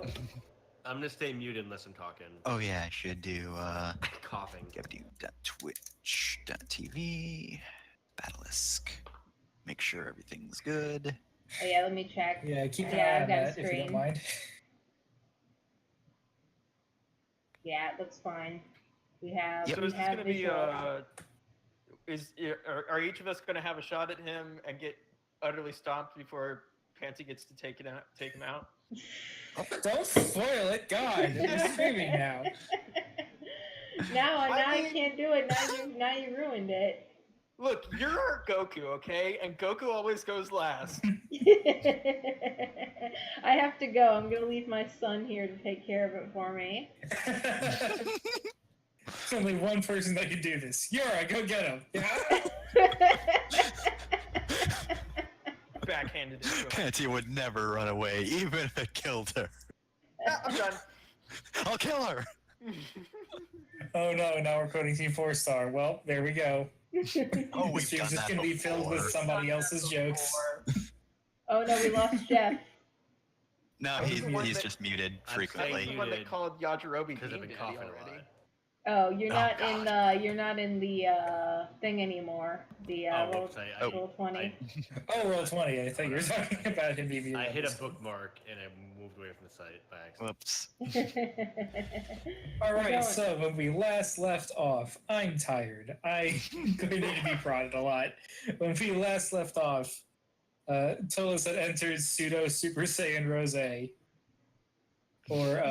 go. I'm gonna stay muted unless I'm talking. Oh yeah, I should do Coughing. www.twitch.tv Batalisk. Make sure everything's good. Oh yeah, let me check. Yeah, keep an Yeah, eye I've on got a that if you don't screen. mind. Yeah, it looks fine. We have. Yep. So We is this have gonna be visuals. are each of us gonna have a shot at him and get utterly stomped before Panty gets to take him out? Don't spoil it, God! You're streaming now. Now I mean- can't do it. Now you ruined it. Look, you're our Goku, okay? And Goku always goes last. I have to go. I'm gonna leave my son here to take care of it for me. There's only one person that can do this. Yura, go get him. Yeah? Backhanded into him. Panty would never run away, even if it killed her. Yeah, I'm done. I'll kill her. Oh no, now we're quoting Team 4-Star. Well, there we go. Oh, This we've done stream's just that gonna be filled with before. somebody else's jokes. Oh no, we lost Jeff. No, I was the one he's that- just muted I'm frequently. the one that called Yajirobe because I've Bean been Daddy coughing a already. lot. Oh, you're Oh, not God. in the thing anymore. The roll, I roll 20. Oh, roll 20. I thought you were talking about him being I hit a muted. bookmark and I moved away from the site by accident. Whoops. All right, Going. so when we last left off, I'm tired. I'm going to need to be prodded a lot. When we last left off, Tolos had entered pseudo Super Saiyan Rose, or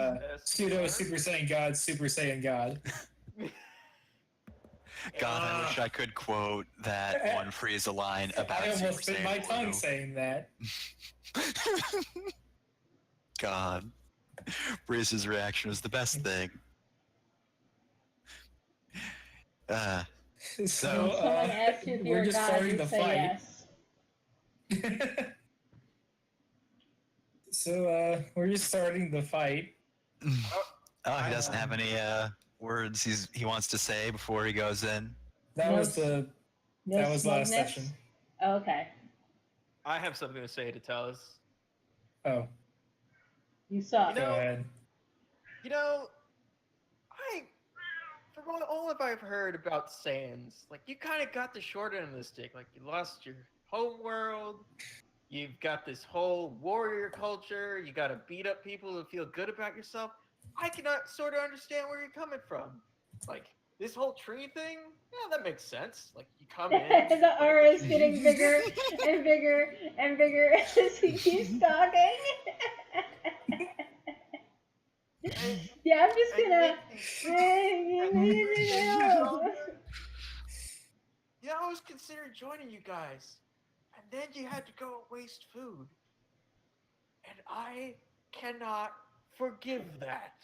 pseudo Super Saiyan God, Super Saiyan God. God, I wish I could quote that one Frieza line about I almost Super bit my Saiyan tongue Blue. saying that. God. Frieza's reaction was the best thing. So Someone asked you if you we're were just God, starting you the say fight. yes. So we're just starting the fight. Oh, he doesn't have any words he wants to say before he goes in. That No was the No that was last smugness? session. Okay. I have something to say to Tellus. Oh, You suck. go ahead. You know, from all of I've heard about Saiyans, like, you kind of got the short end of the stick. Like, you lost your home world, you've got this whole warrior culture, you got to beat up people to feel good about yourself. I cannot sort of understand where you're coming from. Like, this whole tree thing, yeah, that makes sense. Like, you come in... The aura is getting bigger and bigger and bigger as he keeps talking. Yeah, I'm just gonna. Yeah, I was considering joining you guys, and then you had to go waste food, and I cannot forgive that.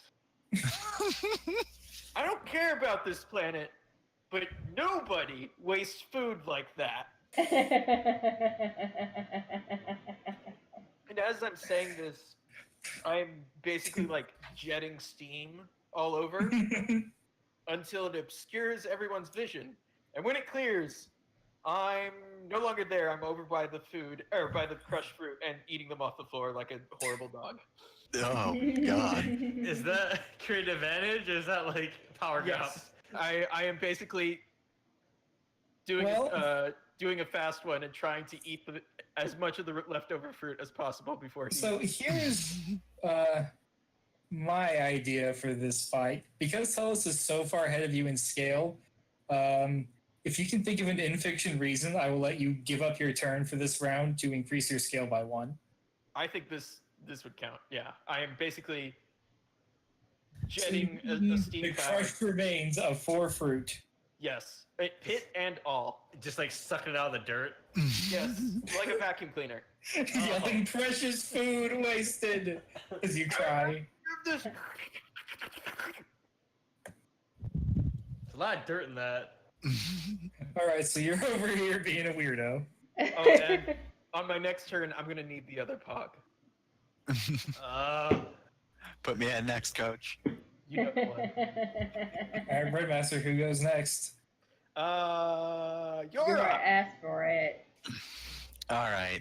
I don't care about this planet, but nobody wastes food like that. And as I'm saying this, I'm basically like jetting steam all over until it obscures everyone's vision. And when it clears, I'm no longer there. I'm over by the food, or by the crushed fruit, and eating them off the floor like a horrible dog. Oh, God. Is that creative advantage, or is that like power Yes. I am basically doing doing a fast one and trying to eat as much of the leftover fruit as possible before he So here's my idea for this fight. Because Tellus is so far ahead of you in scale, if you can think of an in-fiction reason, I will let you give up your turn for this round to increase your scale by 1. I think this would count. Yeah, I am basically jetting a the steam cloud. crushed remains of 4 fruit. Yes, pit and all. Just like suck it out of the dirt. Yes, like a vacuum cleaner. Yelling precious food wasted as you cry. This- There's a lot of dirt in that. Alright, so you're over here being a weirdo. Oh, and on my next turn, I'm gonna need the other pog. Put me at next, coach. You got one. Alright, Breadmaster, who goes next? You're gonna Yora. ask for it. All right.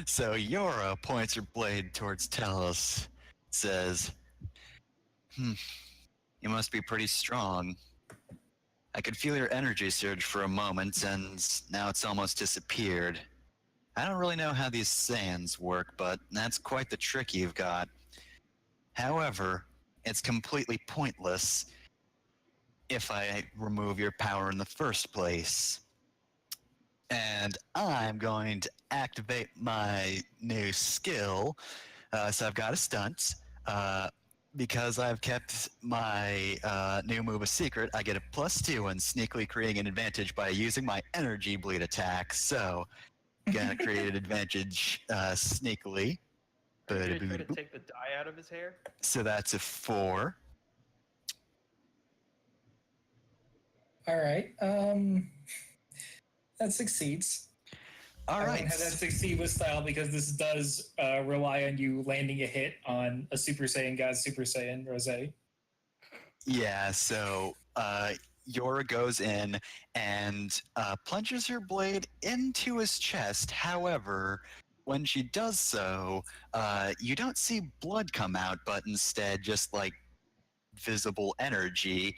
So Yora points her blade towards Tellus says, you must be pretty strong. I could feel your energy surge for a moment, and now it's almost disappeared. I don't really know how these sands work, but that's quite the trick you've got. However, it's completely pointless if I remove your power in the first place. And I'm going to activate my new skill. So I've got a stunt. Because I've kept my new move a secret, I get a +2 and sneakily creating an advantage by using my energy bleed attack. So, gonna create an advantage sneakily. Are you gonna try to take the dye out of his hair? So that's a 4. All right. That succeeds. All I right. won't have that succeed with style because this does rely on you landing a hit on a Super Saiyan God Super Saiyan Rose. Yeah, so Yora goes in and plunges her blade into his chest. However, when she does so, you don't see blood come out, but instead just like visible energy.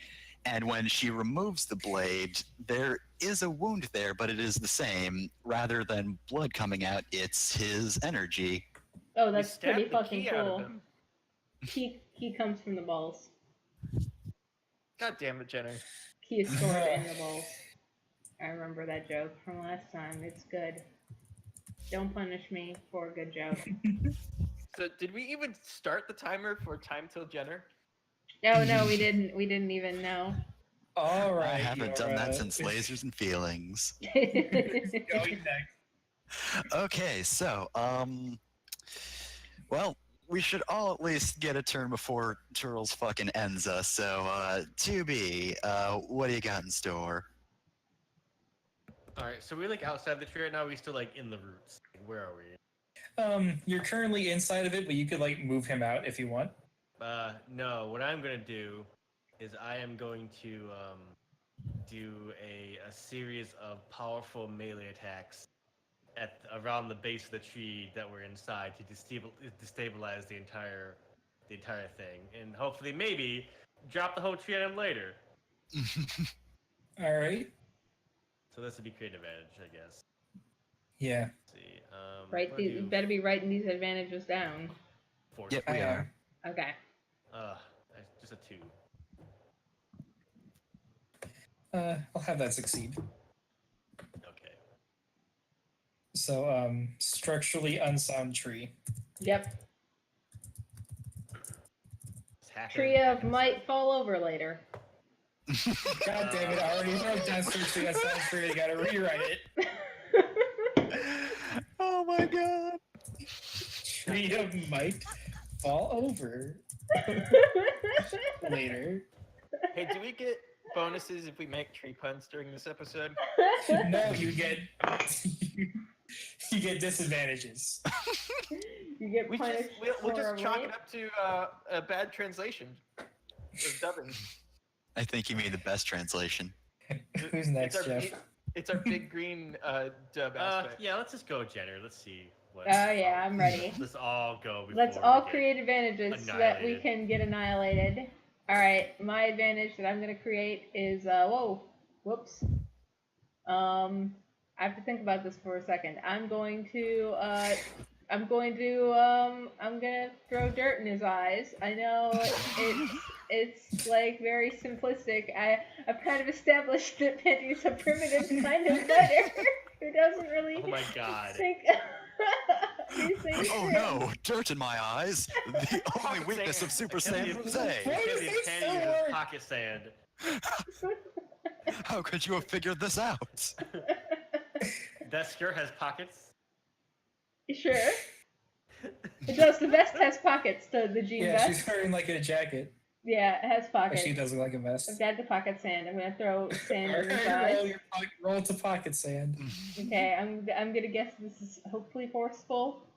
And when she removes the blade, there is a wound there, but it is the same. Rather than blood coming out, it's his energy. Oh, We that's stabbed pretty the fucking key out of cool. him. Key comes from the balls. God damn it, Jenner. Key is stored in the balls. I remember that joke from last time. It's good. Don't punish me for a good joke. So, did we even start the timer for time till Jenner? No, we didn't. We didn't even know. All right. I haven't done that Yora. since Lasers and Feelings. Going next. Okay, so, well, we should all at least get a turn before Turtles fucking ends us. So, 2B, what do you got in store? All right, so we're like outside the tree right now. Are we still like in the roots? Where are we? You're currently inside of it, but you could like move him out if you want. No. What I'm gonna do is I am going to do a series of powerful melee attacks around the base of the tree that we're inside to destabilize the entire thing, and hopefully maybe drop the whole tree on him later. All right. So this would be creative advantage, I guess. Yeah. Let's see. You better be writing these advantages down. Force. Yep, we are. Okay. Just a 2. I'll have that succeed. Okay. So, structurally unsound tree. Yep. Hacker. Tree of might fall over later. God damn it! I already wrote down structurally unsound tree. I gotta rewrite it. Oh my god. Tree of might fall over later. Hey, do we get bonuses if we make tree puns during this episode? No, you get you get disadvantages. You get We'll punished. just chalk horribly. it up to a bad translation. Of dubbing. I think you mean the best translation. Who's next, Jeff? It's our big green dub aspect. Yeah, let's just go, Jenner. Let's see. Oh yeah, I'm ready. Let's all go. Let's before all we get create advantages so that we annihilated. can get annihilated. All right, my advantage that I'm gonna create is whoops. I have to think about this for a second. I'm gonna throw dirt in his eyes. I know it's like very simplistic. I've kind of established that Panty's a primitive kind of fighter who doesn't really Oh my god. think these things Oh through. no, dirt in my eyes. The only Pocket weakness sand. of Super I can't Saiyan believe- Rose. Why Can't does be this Panty still uses work? pocket sand. How could you have figured this out? That skirt has pockets. Sure. It does. The vest has pockets. The jean Yeah, vest. she's wearing like a jacket. Yeah, it has pockets. She doesn't like a vest. I've got the pocket sand. I'm gonna throw sand in his Alright, eyes. roll to pocket sand. Okay, I'm gonna guess this is hopefully forceful.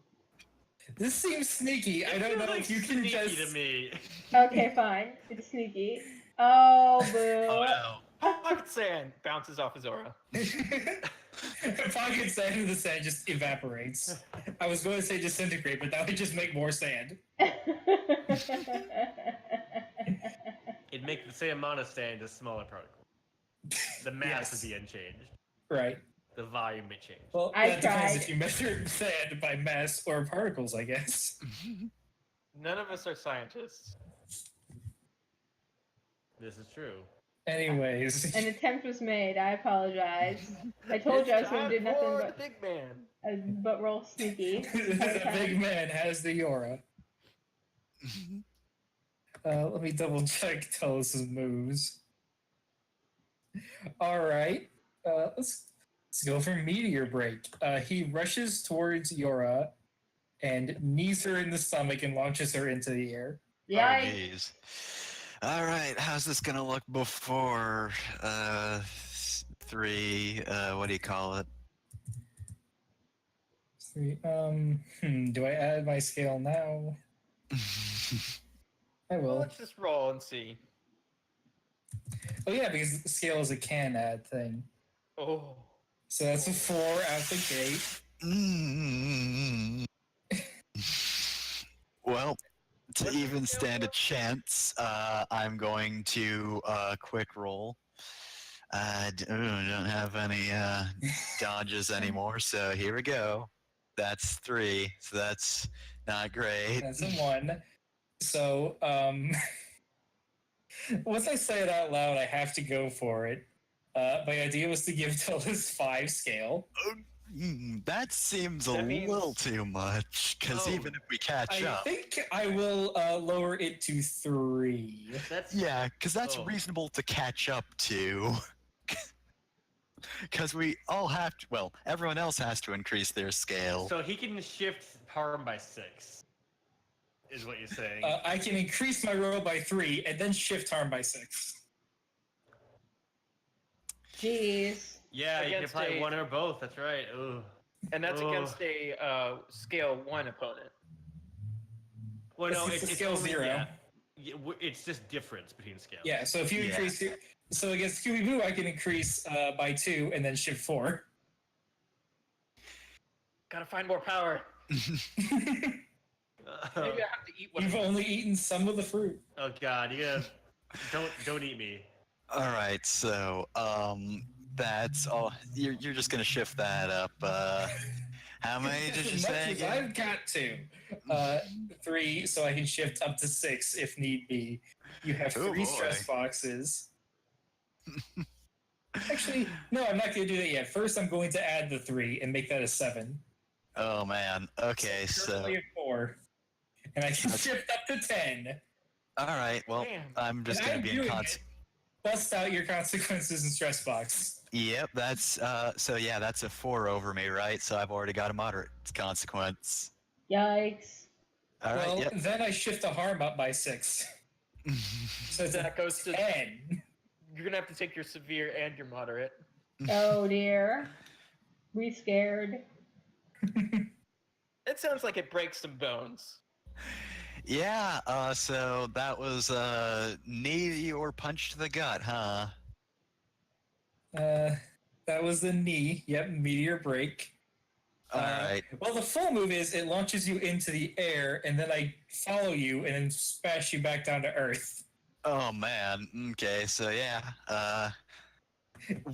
This seems sneaky. I It don't feels know like if you can sneaky just. to me. Okay, fine. It's sneaky. Oh boo. Oh no. Pocket sand bounces off his aura. Pocket sand and the sand just evaporates. I was going to say disintegrate, but that would just make more sand. It'd make the same amount of sand as smaller particles. The mass would be unchanged. Right. The volume may change. Well, I that depends tried. if you measure sand by mass or particles, I guess. None of us are scientists. This is true. Anyways, An attempt was made. I apologize. I told you I was going to do nothing the but big man. but roll sneaky. the big man has the aura. Let me double check Telus' moves. All right, let's go for Meteor Break. He rushes towards Yora and knees her in the stomach and launches her into the air. Yeah. Oh, jeez. All right, how's this gonna look before 3? What do you call it? Do I add my scale now? I Well, will. let's just roll and see. Oh yeah, because the scale is a can add thing. Oh. So that's a 4 out the gate. Mm. Well, to What's the even scale stand a for? chance, I'm going to quick roll. I don't have any dodges anymore, so here we go. That's 3, so that's not great. That's a 1. So, once I say it out loud, I have to go for it. My idea was to give Telus 5 scale. That seems That a means- little too much, because Oh, even if we catch I up, think I will lower it to 3. That's yeah, because that's Oh. reasonable to catch up to. Because we all have to, well, everyone else has to increase their scale. so he can shift harm by 6. Is what you're saying? I can increase my roll by 3 and then shift harm by 6. Jeez. yeah, you can against apply a- one or both. That's right. Ooh. And that's Oh. against a scale 1 opponent. Well, no, It's a it's scale only- 0. Yeah, it's just difference between scales. Yeah, so if you Yeah. increase your... So against Scooby Boo, I can increase by 2 and then shift 4. Gotta find more power. Maybe I have to eat one. You've only eaten some of the fruit. Oh God, you gotta don't eat me. All right, so that's all. You're just gonna shift that up. How many did you As much say as again? I've got to. 3, so I can shift up to 6 if need be. You have Oh, 3 boy. stress boxes. Actually, no, I'm not going to do that yet. First, I'm going to add the 3 and make that a 7. Oh man. Okay, so Currently a 4. And I can shift up to 10. all right. Well, Damn. I'm just And gonna I'm be in doing cons. it. Bust out your consequences and stress box. Yep, that's so yeah, that's a 4 over me, right? So I've already got a moderate consequence. Yikes. All right. Well, Yep. then I shift the harm up by 6. So it's That goes to 10. You're gonna have to take your severe and your moderate. Oh dear. We scared. It sounds like it breaks some bones. Yeah. So that was knee or punch to the gut, huh? That was the knee. Yep, meteor break. All right. Well, the full move is it launches you into the air, and then I follow you and then smash you back down to Earth. Oh man. Okay. So yeah.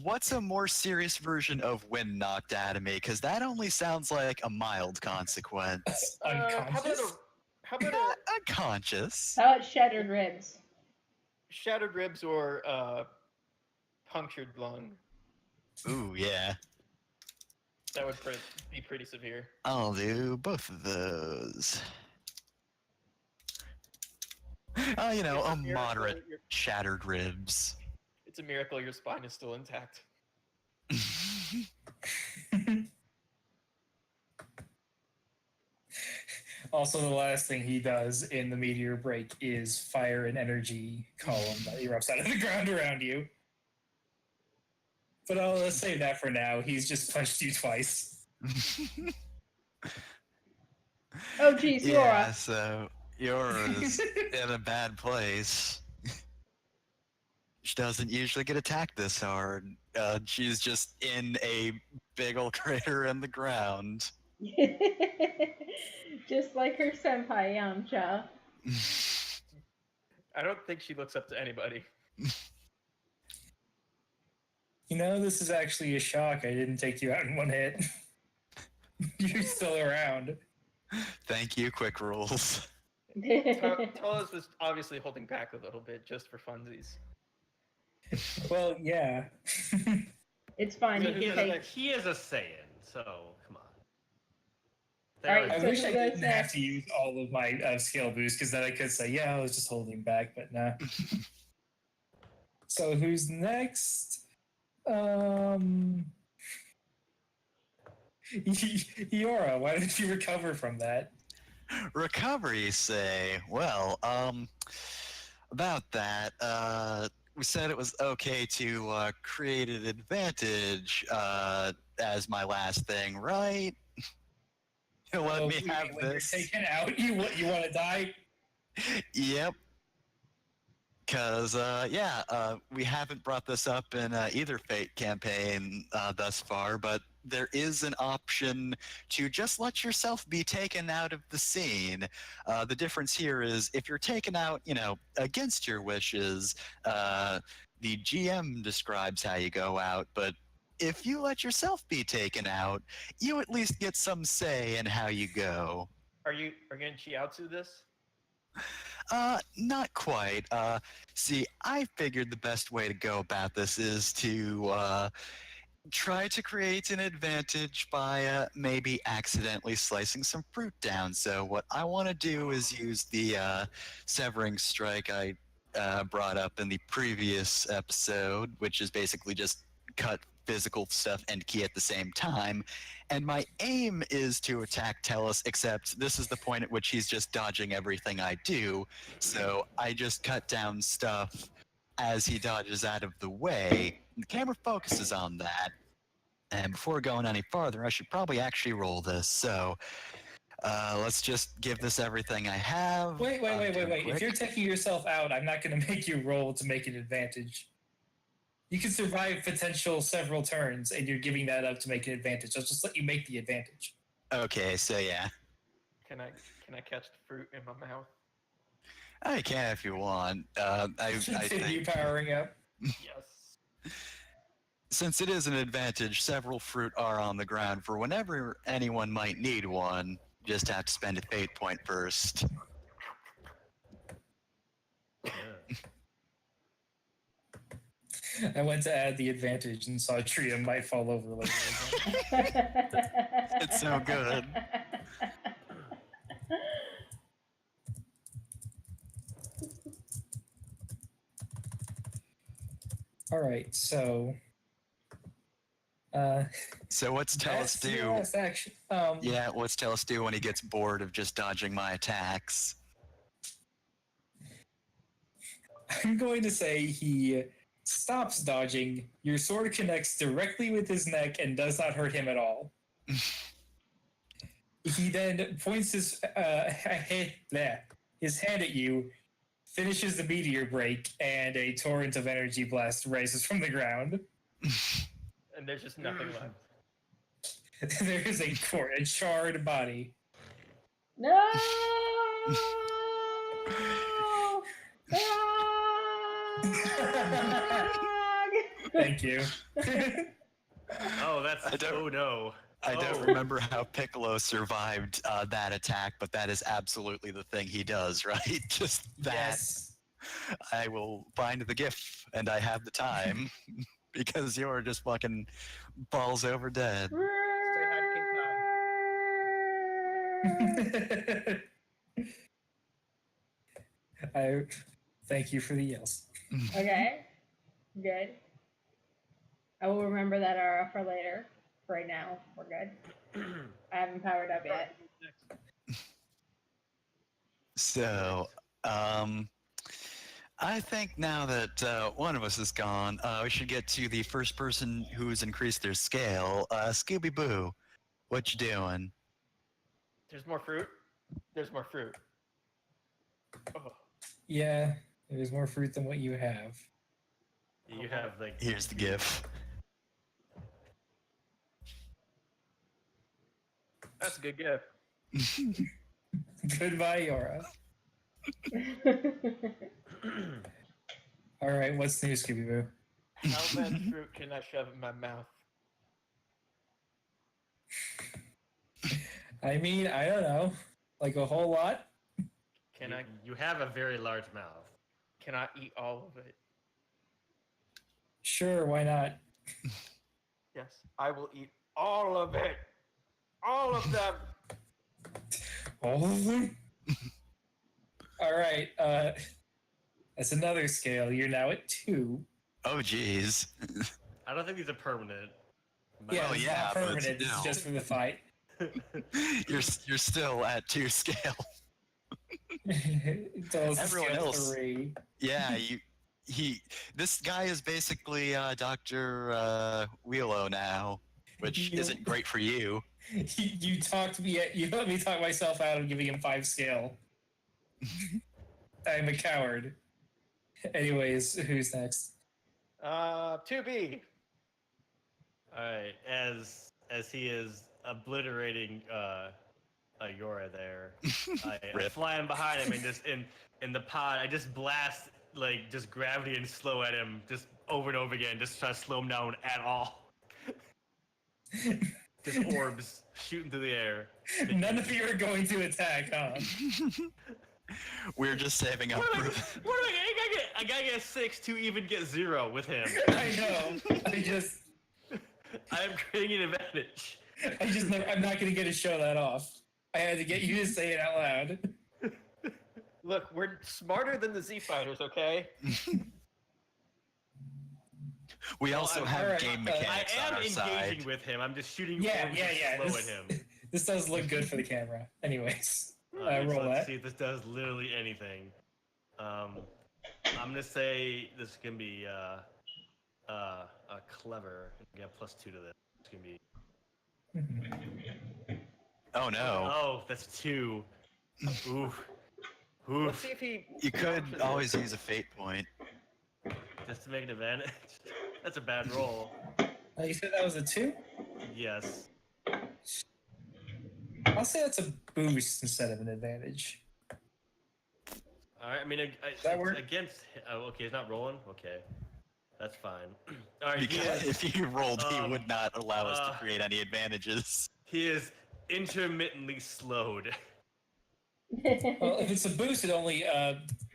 What's a more serious version of when knocked out of me? Because that only sounds like a mild consequence. Unconscious? How about Not unconscious. How about shattered ribs? shattered ribs or punctured lung? Ooh, yeah. That would be pretty severe. I'll do both of those. You know, It's a miracle moderate your- shattered ribs. It's a miracle your spine is still intact. Also, the last thing he does in the meteor break is fire an energy column that erupts out of the ground around you. But let's save that for now. He's just punched you twice. Oh geez, Yeah, Yora. so yours in a bad place. She doesn't usually get attacked this hard. She's just in a big old crater in the ground. Just like her senpai Yamcha. I don't think she looks up to anybody. You know, this is actually a shock. I didn't take you out in one hit. You're still around. Thank you, quick rules. Tolas was obviously holding back a little bit just for funsies. Well, yeah. It's fine. Yeah, You He can is, a, take. he is a Saiyan, so come on. Alright, I so wish who I goes didn't have next? to use all of my scale boost, because then I could say, yeah, I was just holding back, but nah. So who's next? Yora, why did you recover from that? Recovery, say. Well, about that, we said it was okay to create an advantage as my last thing, right? Let me have when this. you're taken out, you want to die? Yep. Because, we haven't brought this up in either Fate campaign thus far, but there is an option to just let yourself be taken out of the scene. The difference here is if you're taken out, against your wishes, the GM describes how you go out, but if you let yourself be taken out, you at least get some say in how you go. Are you going to Chiaotzu this? Not quite. See, I figured the best way to go about this is to try to create an advantage by maybe accidentally slicing some fruit down. So what I want to do is use the severing strike I brought up in the previous episode, which is basically just cut physical stuff and key at the same time. And my aim is to attack Tellus, except this is the point at which he's just dodging everything I do. So I just cut down stuff as he dodges out of the way. The camera focuses on that. And before going any farther, I should probably actually roll this. So let's just give this everything I have. Wait. Do it If quick. you're taking yourself out, I'm not going to make you roll to make an advantage. You can survive potential several turns, and you're giving that up to make an advantage. I'll just let you make the advantage. Okay, so yeah. Can I catch the fruit in my mouth? I can if you want. I Continue think powering up. Yes. since it is an advantage, several fruit are on the ground for whenever anyone might need one. Just have to spend a fate point first. Yeah. I went to add the advantage and saw a tree and might fall over later. It's so good. All right, so So what's Tellus that's the do? last action. Yeah, what's Tellus do when he gets bored of just dodging my attacks? I'm going to say he stops dodging. Your sword connects directly with his neck and does not hurt him at all. He then points his hand at you, finishes the meteor break, and a torrent of energy blast rises from the ground. And there's just nothing left. There is a charred body. No! Thank you. Oh, that's. I don't- Oh no. I don't Oh. remember how Piccolo survived that attack, but that is absolutely the thing he does, right? Just that. Yes. I will find the GIF, and I have the time, because you're just fucking balls over dead. Stay hiding, I thank you for the yells. Okay. Good. I will remember that aura for later. For right now, we're good. I haven't powered up yet. So, I think now that one of us is gone, we should get to the first person who's increased their scale. Scooby-Boo, what you doing? There's more fruit. There's more fruit. Oh. Yeah, there's more fruit than what you have. You have like. Here's the GIF. That's a good gift. Goodbye, Yora. All right, what's new, Scooby Boo? How much fruit can I shove in my mouth? I mean, I don't know, like a whole lot. You have a very large mouth. Can I eat all of it? Sure, why not? Yes, I will eat all of it. All of them. All of them? All right, that's another scale. You're now at 2. Oh, jeez. I don't think these are permanent. Yeah, Oh, it's yeah, not but permanent. It's still. just for the fight. You're still at 2 scale. It's Everyone scale else. 3. Yeah, this guy is basically Dr. Wheelo now, which isn't great for you. You talked me. You let me talk myself out of giving him 5 scale. I'm a coward. Anyways, who's next? 2B. All right, as he is obliterating Yora there, I Rip. fly in behind him and just in the pod, I just blast like just gravity and slow at him just over and over again, just try to slow him down at all. Just orbs shooting through the air. None of you are going to attack, huh? We're just saving up. What do I gotta get 6 to even get 0 with him. I know. I am creating an advantage. I'm not going to get to show that off. I had to get you to say it out loud. Look, we're smarter than the Z Fighters, okay? We also have alright, game I mechanics am on our engaging side. with him. I'm just shooting Yeah, orbs yeah. slow at him. This does look good for the camera. Anyways, Alright, so roll let's that. see if this does literally anything. I'm gonna say this is gonna be a clever. Yeah, +2 to this. It's gonna be. Oh no. Oh, that's 2. Oof. Let's see if he. You could always use a fate point. Just to make an advantage. That's a bad roll. You said that was a 2? Yes. I'll say that's a boost instead of an advantage. All right. I mean, that work? against. Oh, okay. He's not rolling. Okay, that's fine. All right. Because if he rolled, he um, would not allow us to create any advantages. He is intermittently slowed. Well, if it's a boost, it only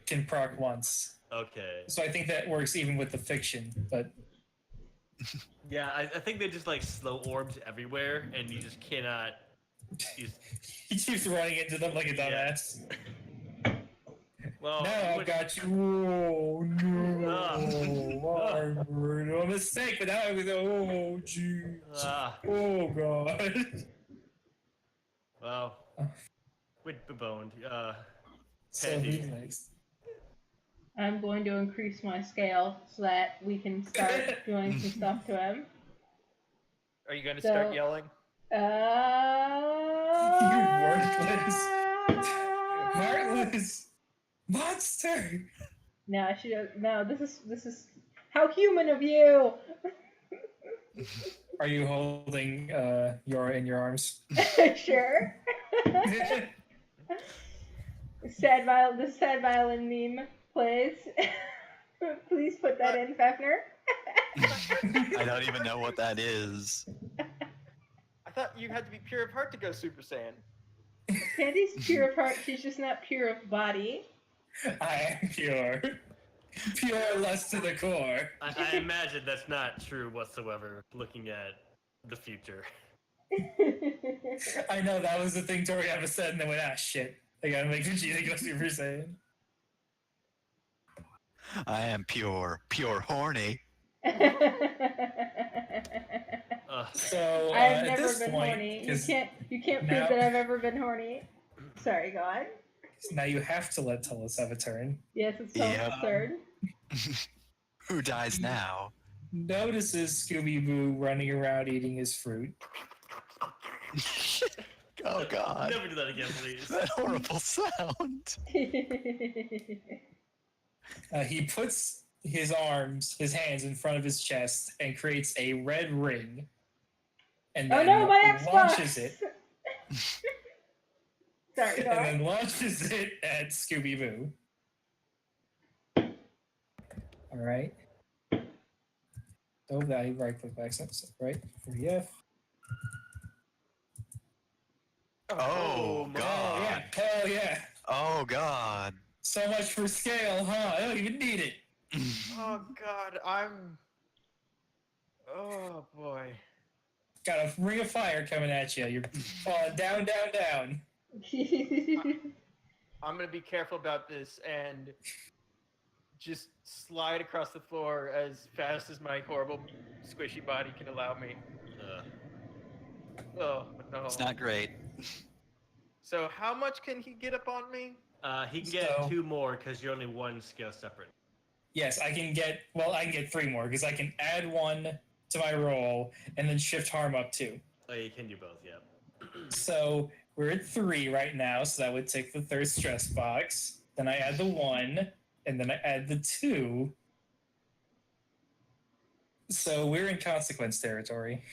can proc once. Okay. So I think that works even with the fiction, but Yeah, I think they just like slow orbs everywhere, and you just cannot. Use... he keeps running into them like a dumbass. Well, Now I've got you. Oh no! No mistake, but now I was. Oh jeez. Oh god. Well, we're boned. So Panty. who's next? I'm going to increase my scale so that we can start doing some stuff to him. Are you going to start So- yelling? Worthless. Heartless monster. No, she does. No, this is how human of you. Are you holding Yora in your arms? Sure. The sad violin meme plays. Please put that in, Fefner. I don't even know what that is. I thought you had to be pure of heart to go Super Saiyan. Candy's pure of heart. She's just not pure of body. I am pure. Pure lust to the core. I imagine that's not true whatsoever. Looking at the future. I know that was the thing Toriyama said, and then went, ah, shit. I gotta make Vegeta go Super Saiyan. I am pure horny. So I've at never this been point, horny. You 'cause can't prove now- that I've ever been horny. Sorry, go on. now you have to let Tullus have a turn. Yes, it's so Yep. absurd. Who dies now? Notices Scooby-Boo running around eating his fruit. Oh god. Never do that again, please. That horrible sound. He puts his arms, his hands in front of his chest, and creates a red ring. And Oh then no, my Xbox! launches it. Sorry, go And on. then launches it at Scooby Boo. All right. Oh, that right click by accident. Right for the F. Oh, my- God. Oh yeah. Hell yeah. Oh God. So much for scale, huh? I don't even need it. Oh God, Oh boy. Got a ring of fire coming at you. You're falling down, down, down. I'm gonna be careful about this and just slide across the floor as fast as my horrible squishy body can allow me. Oh no. It's not great. So how much can he get up on me? He can get So- 2 more because you're only 1 scale separate. Yes, I can get. Well, I can get 3 more because I can add 1 to my roll and then shift harm up 2. Oh, you can do both, yeah. So we're at 3 right now. So that would take the 3rd stress box. Then I add the 1, and then I add the 2. So we're in consequence territory.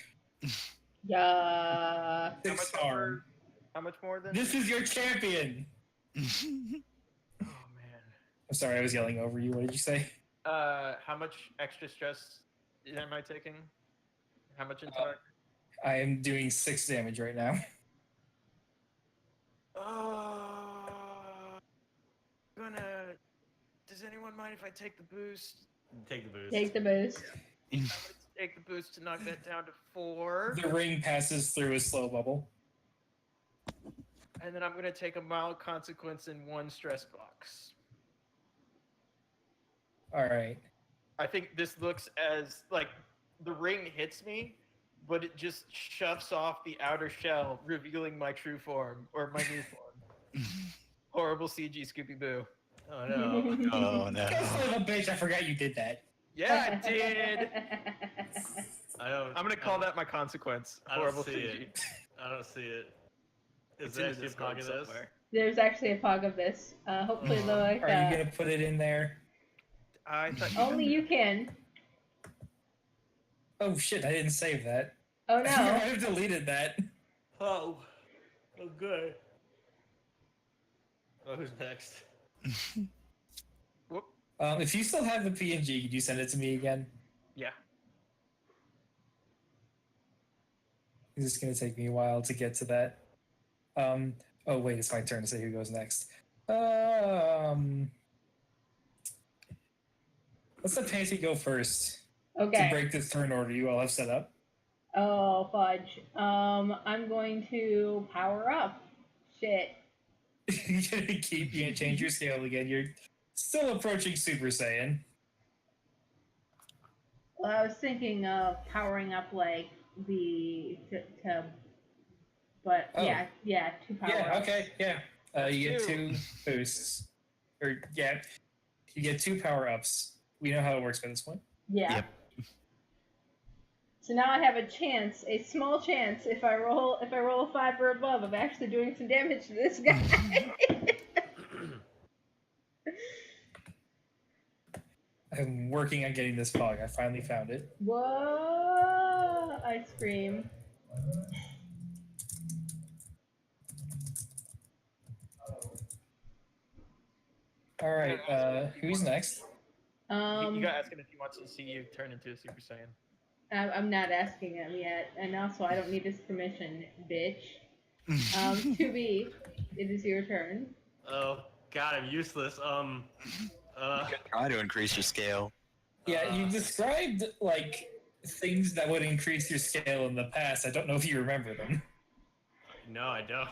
Yeah. 6 harm. How much more than? This is your champion. Oh man. I'm sorry, I was yelling over you. What did you say? How much extra stress am I taking? How much intellect? I am doing 6 damage right now. Does anyone mind if I take the boost? Take the boost. Take the boost. I'm gonna take the boost to knock that down to 4, The ring passes through a slow bubble. and then I'm gonna take a mild consequence in 1 stress box. All right. I think this looks as like the ring hits me, but it just shoves off the outer shell, revealing my true form or my new form. Horrible CG Scooby Boo. Oh no. Oh no. You son of a bitch, I forgot you did that. Yeah, I did. I'm I'm gonna call that my consequence. I don't Horrible see CG. it. I don't see it. Is It's there in the actually a Discord pog of this? somewhere. There's actually a pog of this. Hopefully, Oh. like Are you gonna put it in there? I thought only you can. Oh shit, I didn't save that. Oh I might no. have deleted that. Oh. Oh, good. Oh, who's next? Whoop. If you still have the PNG, could you send it to me again? Yeah. This is gonna take me a while to get to that. Oh wait, it's my turn to say who goes next. Let's let Panty go first to Okay. break this turn order you all have set up. Oh fudge. I'm going to power up. Shit. You're gonna you gonna change your scale again. You're still approaching Super Saiyan. Well, I was thinking of powering up like but Oh. yeah, 2 power Yeah, ups. okay, yeah. You get Two. 2 boosts. Or yeah, you get 2 power ups. We know how it works by this point. Yeah. Yep. So now I have a chance, a small chance, if I roll a 5 or above, of actually doing some damage to this guy. I'm working on getting this pog. I finally found it. Whoa! I scream. All right, who's next? You Um, gotta ask him if he wants to see you turn into a Super Saiyan. I'm not asking him yet, and also I don't need his permission, bitch. 2B, it is your turn. Oh, God, I'm useless. Try to increase your scale. Yeah, you described like things that would increase your scale in the past. I don't know if you remember them. No, I don't.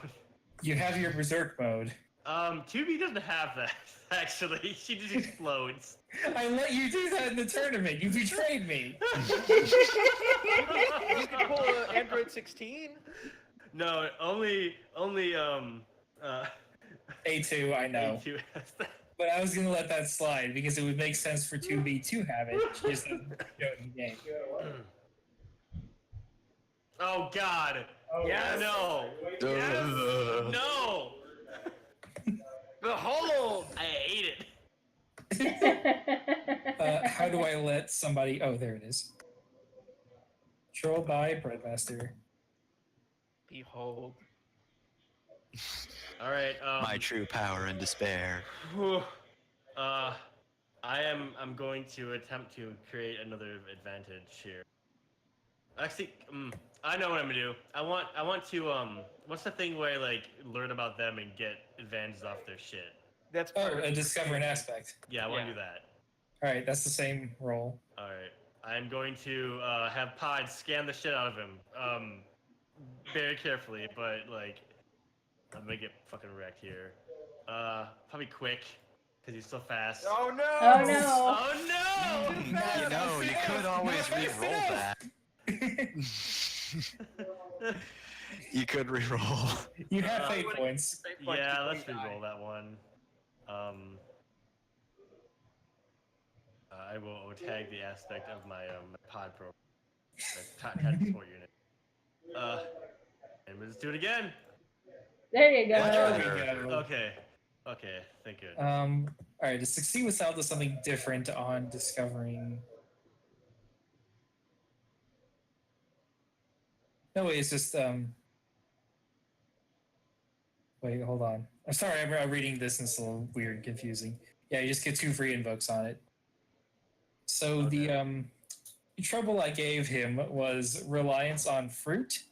You have your berserk mode. 2B doesn't have that, actually. She just explodes. I let you do that in the tournament. You betrayed me. You can pull an Android 16. No, only, A2, I know. A2 has that. But I was gonna let that slide because it would make sense for 2B to have it. She just doesn't show it in the game. Oh, God. Yeah, no. Yes. No. Behold! I hate it. How do I let somebody? Oh, there it is. Control by Breadmaster. Behold. All right. My true power and despair. Whew. I'm going to attempt to create another advantage here. Actually, I know what I'm gonna do. I want to what's the thing where I like learn about them and get advantages off their shit? That's Oh, part of a the discover an game. aspect. Yeah, I want to Yeah. do that. All right, that's the same roll. All right. I'm going to have Pod scan the shit out of him, very carefully, but like I'm gonna get fucking wrecked here. Probably quick, because he's so fast. Oh no! Oh no! Oh no! You know, you could always re-roll that. You could re-roll. You have Uh, fate points. Yeah, let's re-roll that one. I will tag the aspect of my pod program, my support unit. And let's do it again. There you go. There we go. Okay, thank you. All right, to succeed with Sal does something different on discovering. No, wait, it's just Wait, hold on. I'm sorry, I'm reading this and it's a little weird, and confusing. Yeah, you just get 2 free invokes on it. So Okay. the trouble I gave him was reliance on fruit,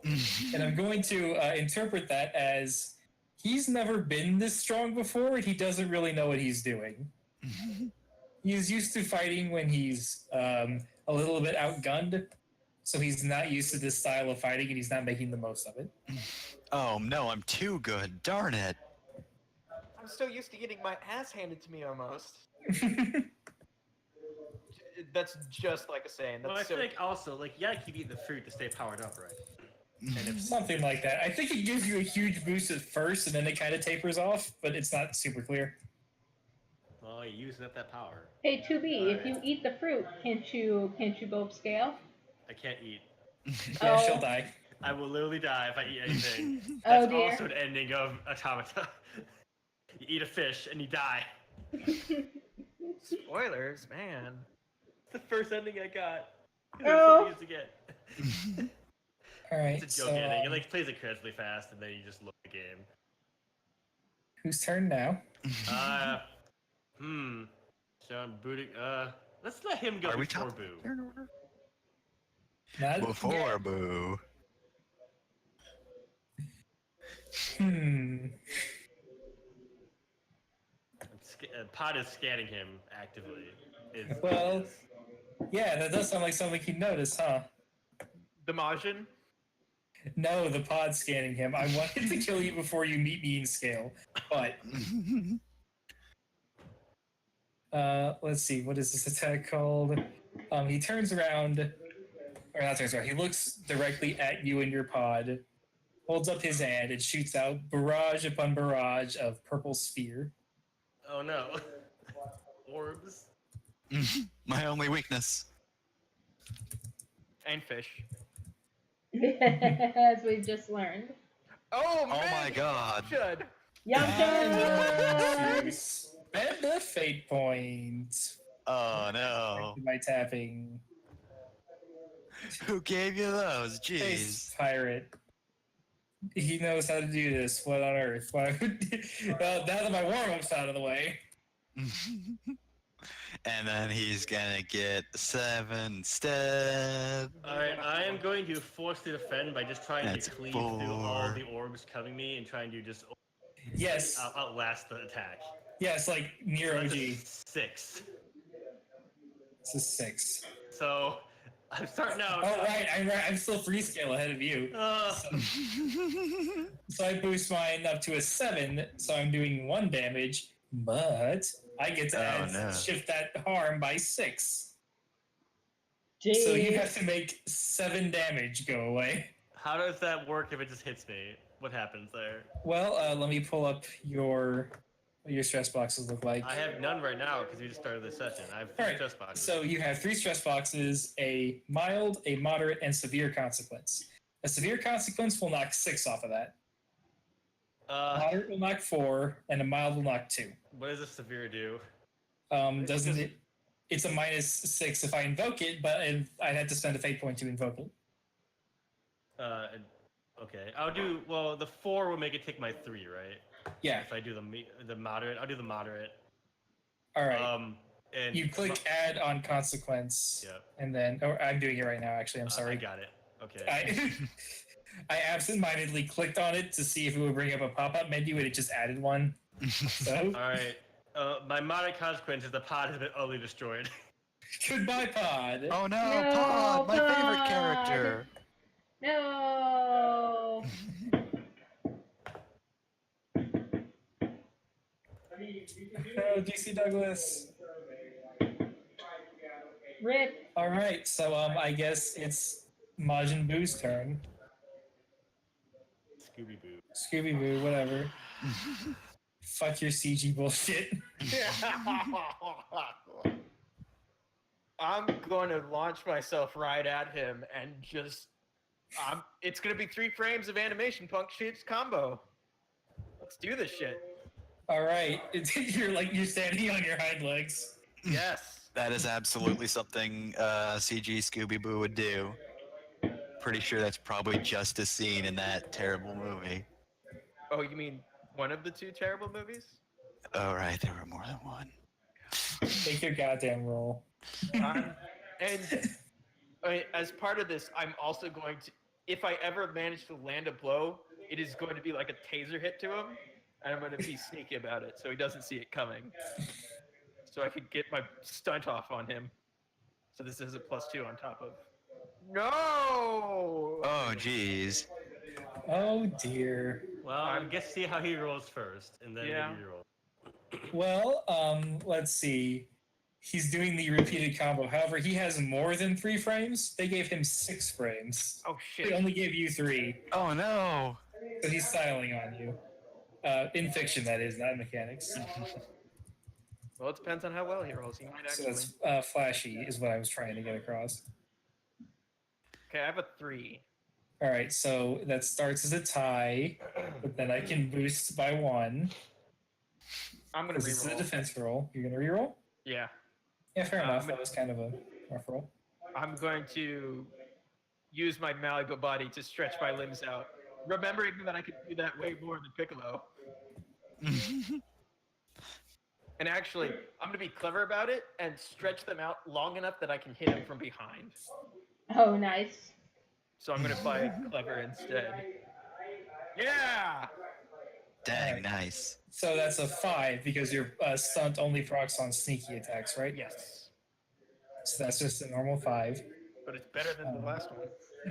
and I'm going to interpret that as he's never been this strong before. He doesn't really know what he's doing. He's used to fighting when he's a little bit outgunned, so he's not used to this style of fighting, and he's not making the most of it. Oh no, I'm too good. Darn it. I'm so used to getting my ass handed to me almost. That's just like a saying. That's Well, I so think also like you gotta keep eating the fruit to stay powered up, right? And if Something like that. I think it gives you a huge boost at first, and then it kind of tapers off, but it's not super clear. well, you're using up that power. Hey, 2B, if Alright. you eat the fruit, can't you go upscale? I can't eat. Yeah, Oh. she'll die. I will literally die if I eat anything. Oh, That's dear. also an ending of Automata. You eat a fish and you die. spoilers, man. It's the first ending I got. Oh. Something to get. All right, It's a joke so ending. It like plays incredibly fast, and then you just look at the game. whose turn now? So I'm booting. Let's let him go Are we before top Boo. in order? Not Before yet. Boo. Pod is scanning him actively. Well, yeah, that does sound like something he'd notice, huh? The Majin. No, the pod scanning him. I wanted to kill you before you meet me in scale, but let's see, what is this attack called? He turns around, or not turns around. He looks directly at you and your pod, holds up his hand, and shoots out barrage upon barrage of purple sphere. Oh no. Orbs. My only weakness. And fish. As we've just learned. Oh man! my God. Should. Yum Spend a fate point. Oh no. By tapping. Who gave you those? Face Jeez. pirate. He knows how to do this. What on earth? Why would now that my warm-up's out of the way. And then he's gonna get 7 instead. Alright, I am going to force to defend by just trying That's to cleave through all 4. the orbs coming me and trying to just Yes. outlast the attack. Yes, like near So that's OG. a 6. This is 6. So I'm starting out. Oh right, I'm still free scale ahead of you. So I boost mine up to a 7, so I'm doing 1 damage, but I get to shift that harm by 6. Jeez. So you have to make 7 damage go away. How does that work if it just hits me? What happens there? Well, let me pull up what your stress boxes look like. I have none right now because we just started this session. I have 3 Alright, stress boxes. So you have 3 stress boxes, a mild, a moderate, and severe consequence. A severe consequence will knock 6 off of that. Moderate will knock 4, and a mild will knock 2. What does a severe do? Doesn't it? it's a -6 if I invoke it, but I'd have to spend a fate point to invoke it. Okay. I'll do. Well, the 4 will make it take my 3, right? Yeah. If I do the moderate, I'll do the moderate. All right. And You click add on consequence. Yep. And then, oh, I'm doing it right now. Actually, I'm I sorry. got it. Okay. I absentmindedly clicked on it to see if it would bring up a pop-up menu, and it just added one. So All right. My moderate consequence is the pod has been utterly destroyed. goodbye, pod. Oh no, No, Pod, my favorite Pod. character. No. Oh, DC Douglas. Rip. All right, so I guess it's Majin Buu's turn. Scooby Boo. Scooby Boo, whatever. Fuck your CG bullshit. I'm going to launch myself right at him and just. It's going to be 3 frames of animation punk shit's combo. Let's do this shit. All right, you're standing on your hind legs. Yes. That is absolutely something CG Scooby Boo would do. Pretty sure that's probably just a scene in that terrible movie. Oh, you mean one of the 2 terrible movies? Oh, right, there were more than one. Make your goddamn roll. And as part of this, I'm also going to, if I ever manage to land a blow, it is going to be like a taser hit to him, and I'm going to be sneaky about it so he doesn't see it coming. So I could get my stunt off on him. So this is a +2 on top of. No! Oh, jeez. Oh dear. Well, I guess see how he rolls first, and then Yeah. maybe you roll. Well, let's see. He's doing the repeated combo. However, he has more than 3 frames. They gave him 6 frames. Oh They shit. only gave you 3, Oh, no. so he's styling on you. In fiction, that is, not in mechanics. Well, it depends on how well he rolls. He might So actually. that's flashy, is what I was trying to get across. Okay, I have a 3. All right, so that starts as a tie, but then I can boost by 1. I'm gonna This is a reroll. defense roll. You're gonna reroll? Yeah, Yeah, fair enough. I'm That was kind of a rough roll. I'm going to use my malleable body to stretch my limbs out, remembering that I could do that way more than Piccolo. And actually, I'm gonna be clever about it and stretch them out long enough that I can hit him from behind. Oh, nice. So I'm gonna play clever instead. Yeah. Dang, nice. So that's a 5 because your stunt only procs on sneaky attacks, right? Yes. So that's just a normal 5. But it's better than the last one.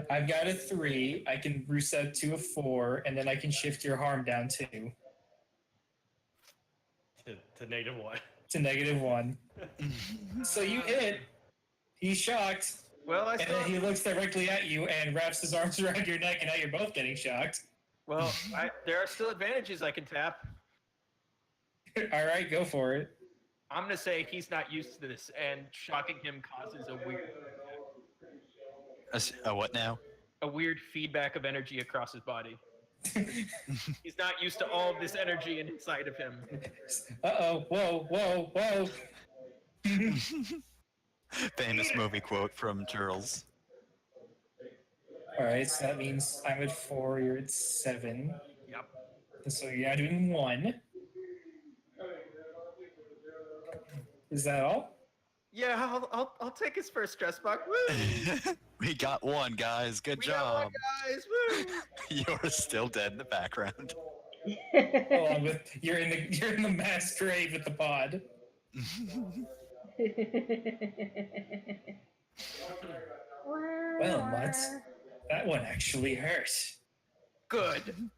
I've got a 3. I can reset to a 4, and then I can shift your harm down 2 To -1. to -1. So you hit. He's shocked, Well, I and still. then he looks directly at you and wraps his arms around your neck, and now you're both getting shocked. Well, there are still advantages I can tap. All right, go for it. I'm gonna say he's not used to this, and shocking him causes a What now? weird feedback of energy across his body. He's not used to all of this energy inside of him. Uh-oh, whoa. Famous movie quote from Turtles. All right, so that means I'm at 4, you're at 7. Yep. So you're now doing 1. Is that all? Yeah, I'll take his first stress buck. Woo! We got 1, guys. Good We got one, job. guys. Woo! You're still dead in the background. Along with you're in the mass grave with the pod. Well, Mutt, that one actually hurt. Good.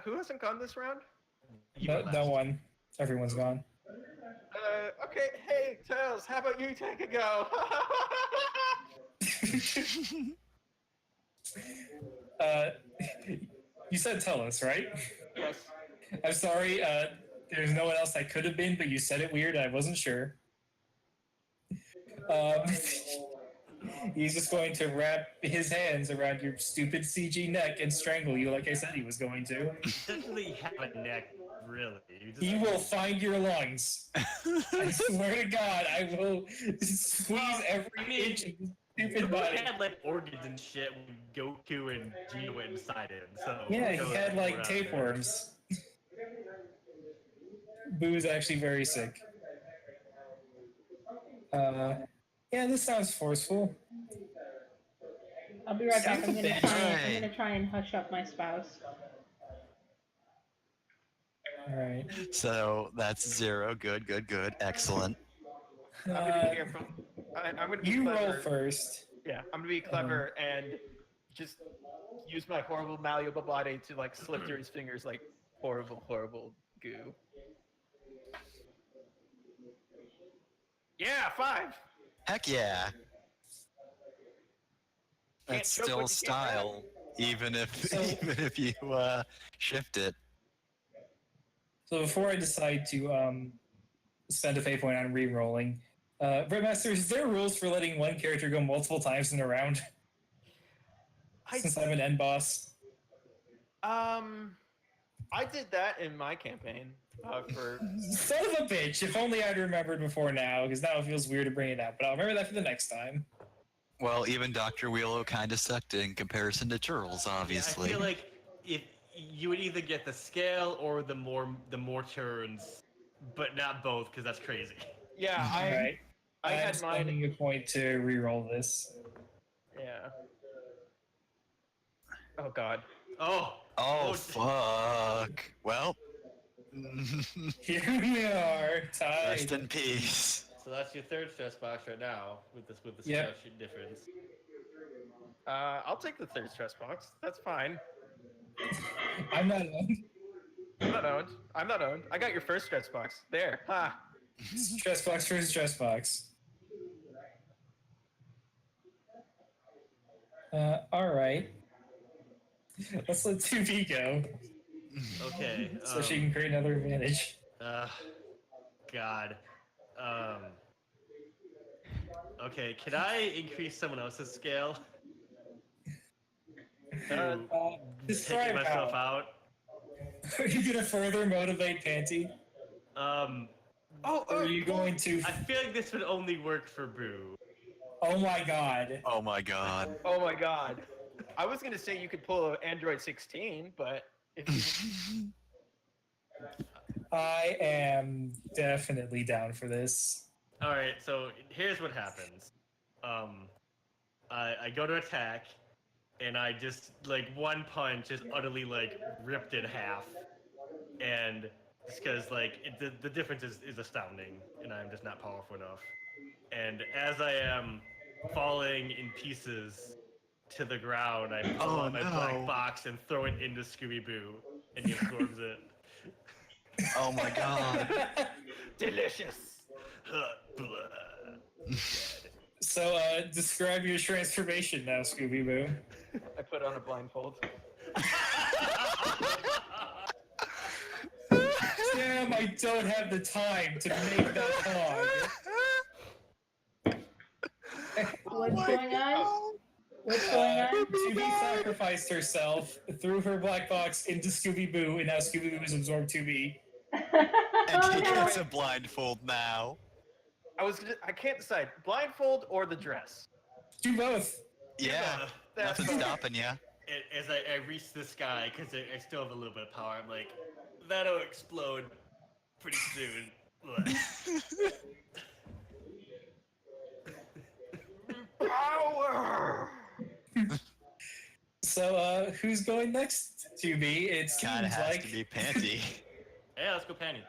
Who hasn't gone this round? No one. Everyone's gone. Okay. Hey, Tails, how about you take a go? You said tell us, right? Yes. I'm sorry. There's no one else I could have been, but you said it weird. I wasn't sure. He's just going to wrap his hands around your stupid CG neck and strangle you, like I said he was going to. Doesn't really have a neck. Really? You just- He will find your lungs. I swear to God, I will squeeze every inch of his stupid Goku body. had like organs and shit when Goku and Gino went inside him. So Yeah, who knows he had what like out there. tapeworms. Boo is actually very sick. Yeah, this sounds forceful. I'll be right back. I'm gonna Bitch. try. I'm Alright. gonna try and hush up my spouse. All right. So that's 0. Good, good, good. Excellent. I'm gonna be careful. I'm gonna be You clever. roll first. Yeah, I'm gonna be clever and just use my horrible malleable body to like slip through his fingers like horrible, horrible goo. Yeah, 5. Heck yeah. Can't That's choke still what you can't grab. style, even if So- even if you shift it. So before I decide to spend a fate point on re-rolling, Britmaster, is there rules for letting one character go multiple times in a round? Since I'm an end boss. I did that in my campaign for. Son of a bitch! If only I'd remembered before now, because now it feels weird to bring it up. But I'll remember that for the next time. Well, even Dr. Wheelo kind of sucked in comparison to Turtles, Yeah, I obviously. feel like if you would either get the scale or the more turns, but not both because that's crazy. Yeah, All right. I I'm had mine. spending a point to re-roll this. Yeah. Oh God. Oh. Oh, Oh, fuck. Well, Here we are, rest tied. in peace. So that's your third stress box right now with the Yep. scale sheet difference. I'll take the third stress box. That's fine. I'm not on. I'm not owned. I'm not owned. I got your first stress box. There. Ha. Stress box for stress box. All right. Let's let 2B go Okay. so she can create another advantage. God. Okay, can I increase someone else's scale? To Describe taking myself how. out. Are you gonna further motivate Panty? Oh, Or are you going to? I feel like this would only work for Boo. Oh my God! Oh my god. oh my God. I was gonna say you could pull an Android 16, but if you... I am definitely down for this. All right, so here's what happens. I go to attack, and I just like one punch just utterly like ripped in half, and just because like the difference is astounding, and I'm just not powerful enough. And as I am falling in pieces to the ground, I pull Oh, out my no. black box and throw it into Scooby Boo, and he absorbs it. Oh my god. delicious. So, describe your transformation now, Scooby Boo. I put on a blindfold. Damn, I don't have the time to make that hog. What's going on? What's going on? 2B sacrificed herself, threw her black box into Scooby Boo, and now Scooby Boo has absorbed 2B. And Oh he no! gets a blindfold now. I can't decide. Blindfold or the dress. Do both. Yeah. That's Nothing fine. stopping you. As I reach the sky, because I still have a little bit of power, I'm like, that'll explode pretty soon. Power. So, who's going next, 2B? It Kinda seems has like... to be Panty. Hey, let's go Panty.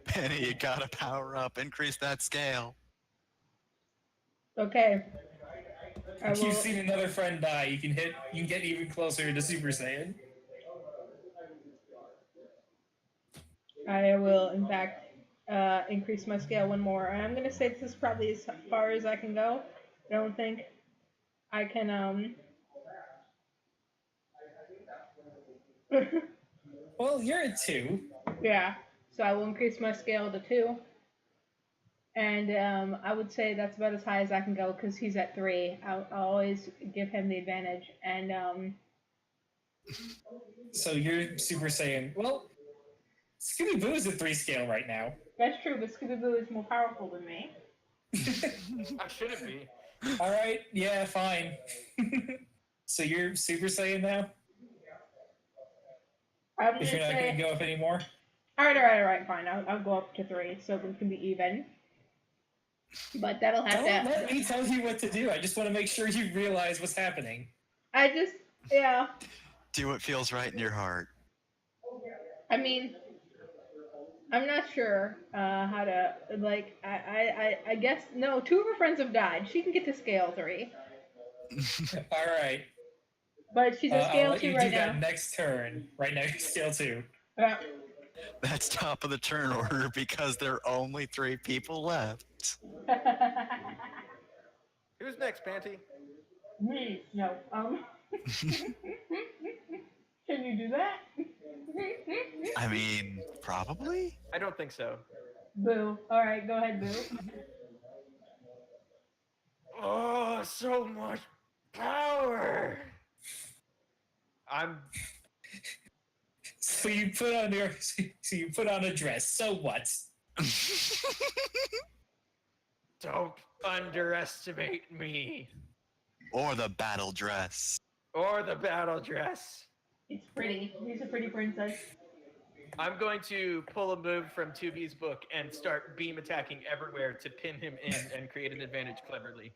Penny, you gotta power up, increase that scale. Okay. I If will. you've seen another friend die, you can get even closer to Super Saiyan. I will, in fact, increase my scale one more. And I'm gonna say this is probably as far as I can go. I don't think I can. Well, you're at 2. Yeah. So I will increase my scale to 2. And I would say that's about as high as I can go because he's at 3. I'll always give him the advantage. And So you're Super Saiyan. Well, Scooby Boo is a 3 scale right now. That's true, but Scooby-Doo is more powerful than me. I shouldn't be. All right, yeah, fine. So you're Super Saiyan now? I'm If gonna you're not going say, to go up anymore? alright, fine. I'll go up to 3 so we can be even. But that'll have Don't to. let me tell you what to do. I just want to make sure you realize what's happening. I just, yeah. Do what feels right in your heart. I mean, I'm not sure how to like. I guess no. 2 of her friends have died. She can get to scale 3, All right. but she's at I'll scale let 2 you right do that now. next turn. Right now, you're scale 2. Yeah. That's top of the turn order because there are only 3 people left. Who's next, Panty? Me? No. Can you do that? I mean, probably? I don't think so. Boo. All right, go ahead, Boo. Oh, so much power! I'm So you put on a dress. So what? don't underestimate me Or the battle dress. or the battle dress. It's pretty. He's a pretty princess. I'm going to pull a move from 2B's book and start beam attacking everywhere to pin him in and create an advantage cleverly.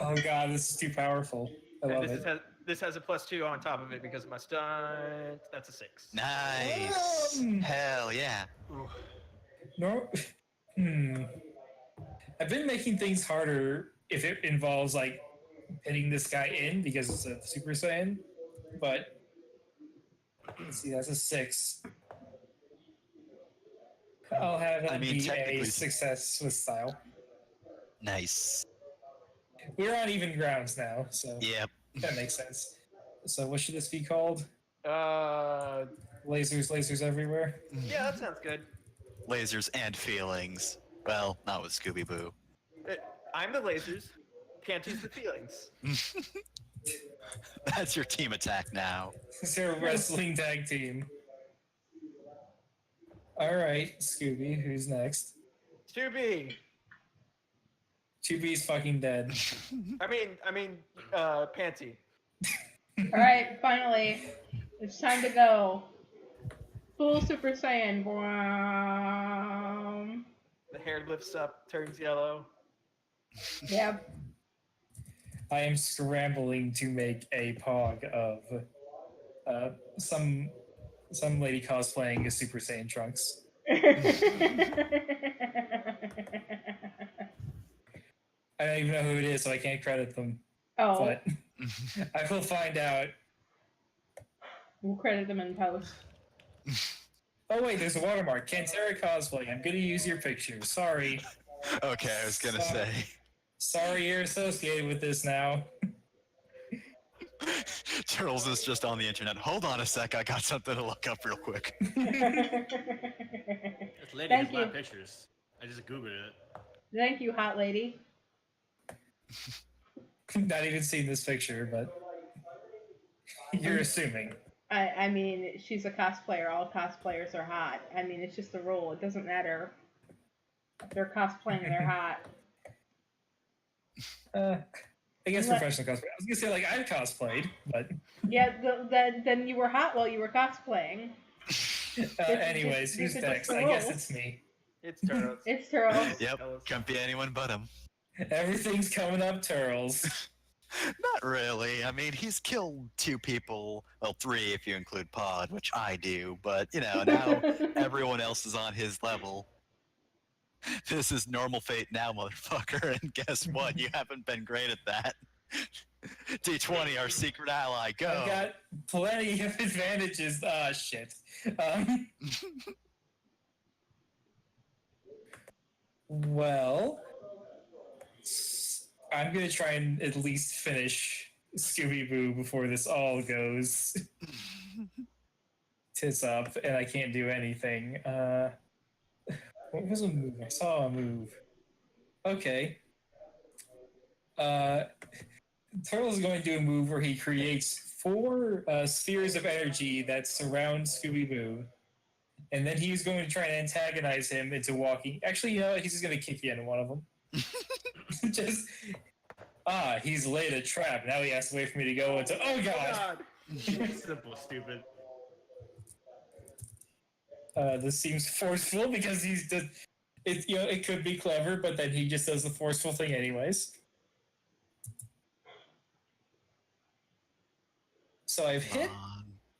Oh god, this is too powerful. I And love it. this has a +2 on top of it because of my stunt. That's a 6. Nice. Hell yeah. Ooh. No. I've been making things harder if it involves like hitting this guy in because it's a Super Saiyan. But let's see, that's a 6. I'll have it be a technically- success with style. Nice. We're on even grounds now, so Yep. that makes sense. So what should this be called? Yeah, Lasers everywhere. that sounds good. Lasers and feelings. Well, not with Scooby Boo. I'm the lasers. Panty's the feelings. That's your team attack now. It's our wrestling tag team. All right, Scooby, who's next? 2B. 2B's fucking dead. I mean, Panty. All right, finally, it's time to go. Full Super Saiyan. Boom. The hair lifts up, turns yellow. Yep. I am scrambling to make a pog of some lady cosplaying as Super Saiyan Trunks. I don't even know who it is, so I can't credit them. Oh, But I will find out. we'll credit them in post. Oh wait, there's a watermark. Cantera cosplay. I'm gonna use your picture. Sorry. Okay, I was gonna say. Sorry you're associated with this now. Turtles is just on the internet. Hold on a sec, I got something to look up real quick. This lady Thank has my you. pictures. I just googled it. Thank you, hot lady. Not even seen this picture, but you're assuming. I mean, she's a cosplayer. All cosplayers are hot. I mean, it's just a rule. It doesn't matter. If they're cosplaying, they're hot. I guess What? professional cosplay. I was gonna say like I've cosplayed, but Yeah, then you were hot while you were cosplaying. anyways, this who's is next? just I the guess rule. it's me. It's Turtles. It's Turtles. Yep, can't be anyone but him. Everything's coming up, Turtles. Not really. I mean, he's killed 2 people. Well, 3 if you include Pod, which I do. But, you know, now everyone else is on his level. This is normal fate now, motherfucker. And guess what? You haven't been great at that. D20, our secret ally, go. I've got plenty of advantages. Ah, shit. Well, I'm gonna try and at least finish Scooby Boo before this all goes tits up, and I can't do anything. What was a move? I saw a move. Okay. Turtle's going to do a move where he creates 4 spheres of energy that surround Scooby-Doo, and then he's going to try and antagonize him into walking. Actually, you know what? He's just going to kick you into one of them. Just he's laid a trap. Now he has to wait for me to go into. Oh god! Simple, stupid. This seems forceful because he's just. It it could be clever, but then he just does the forceful thing anyways. So I've hit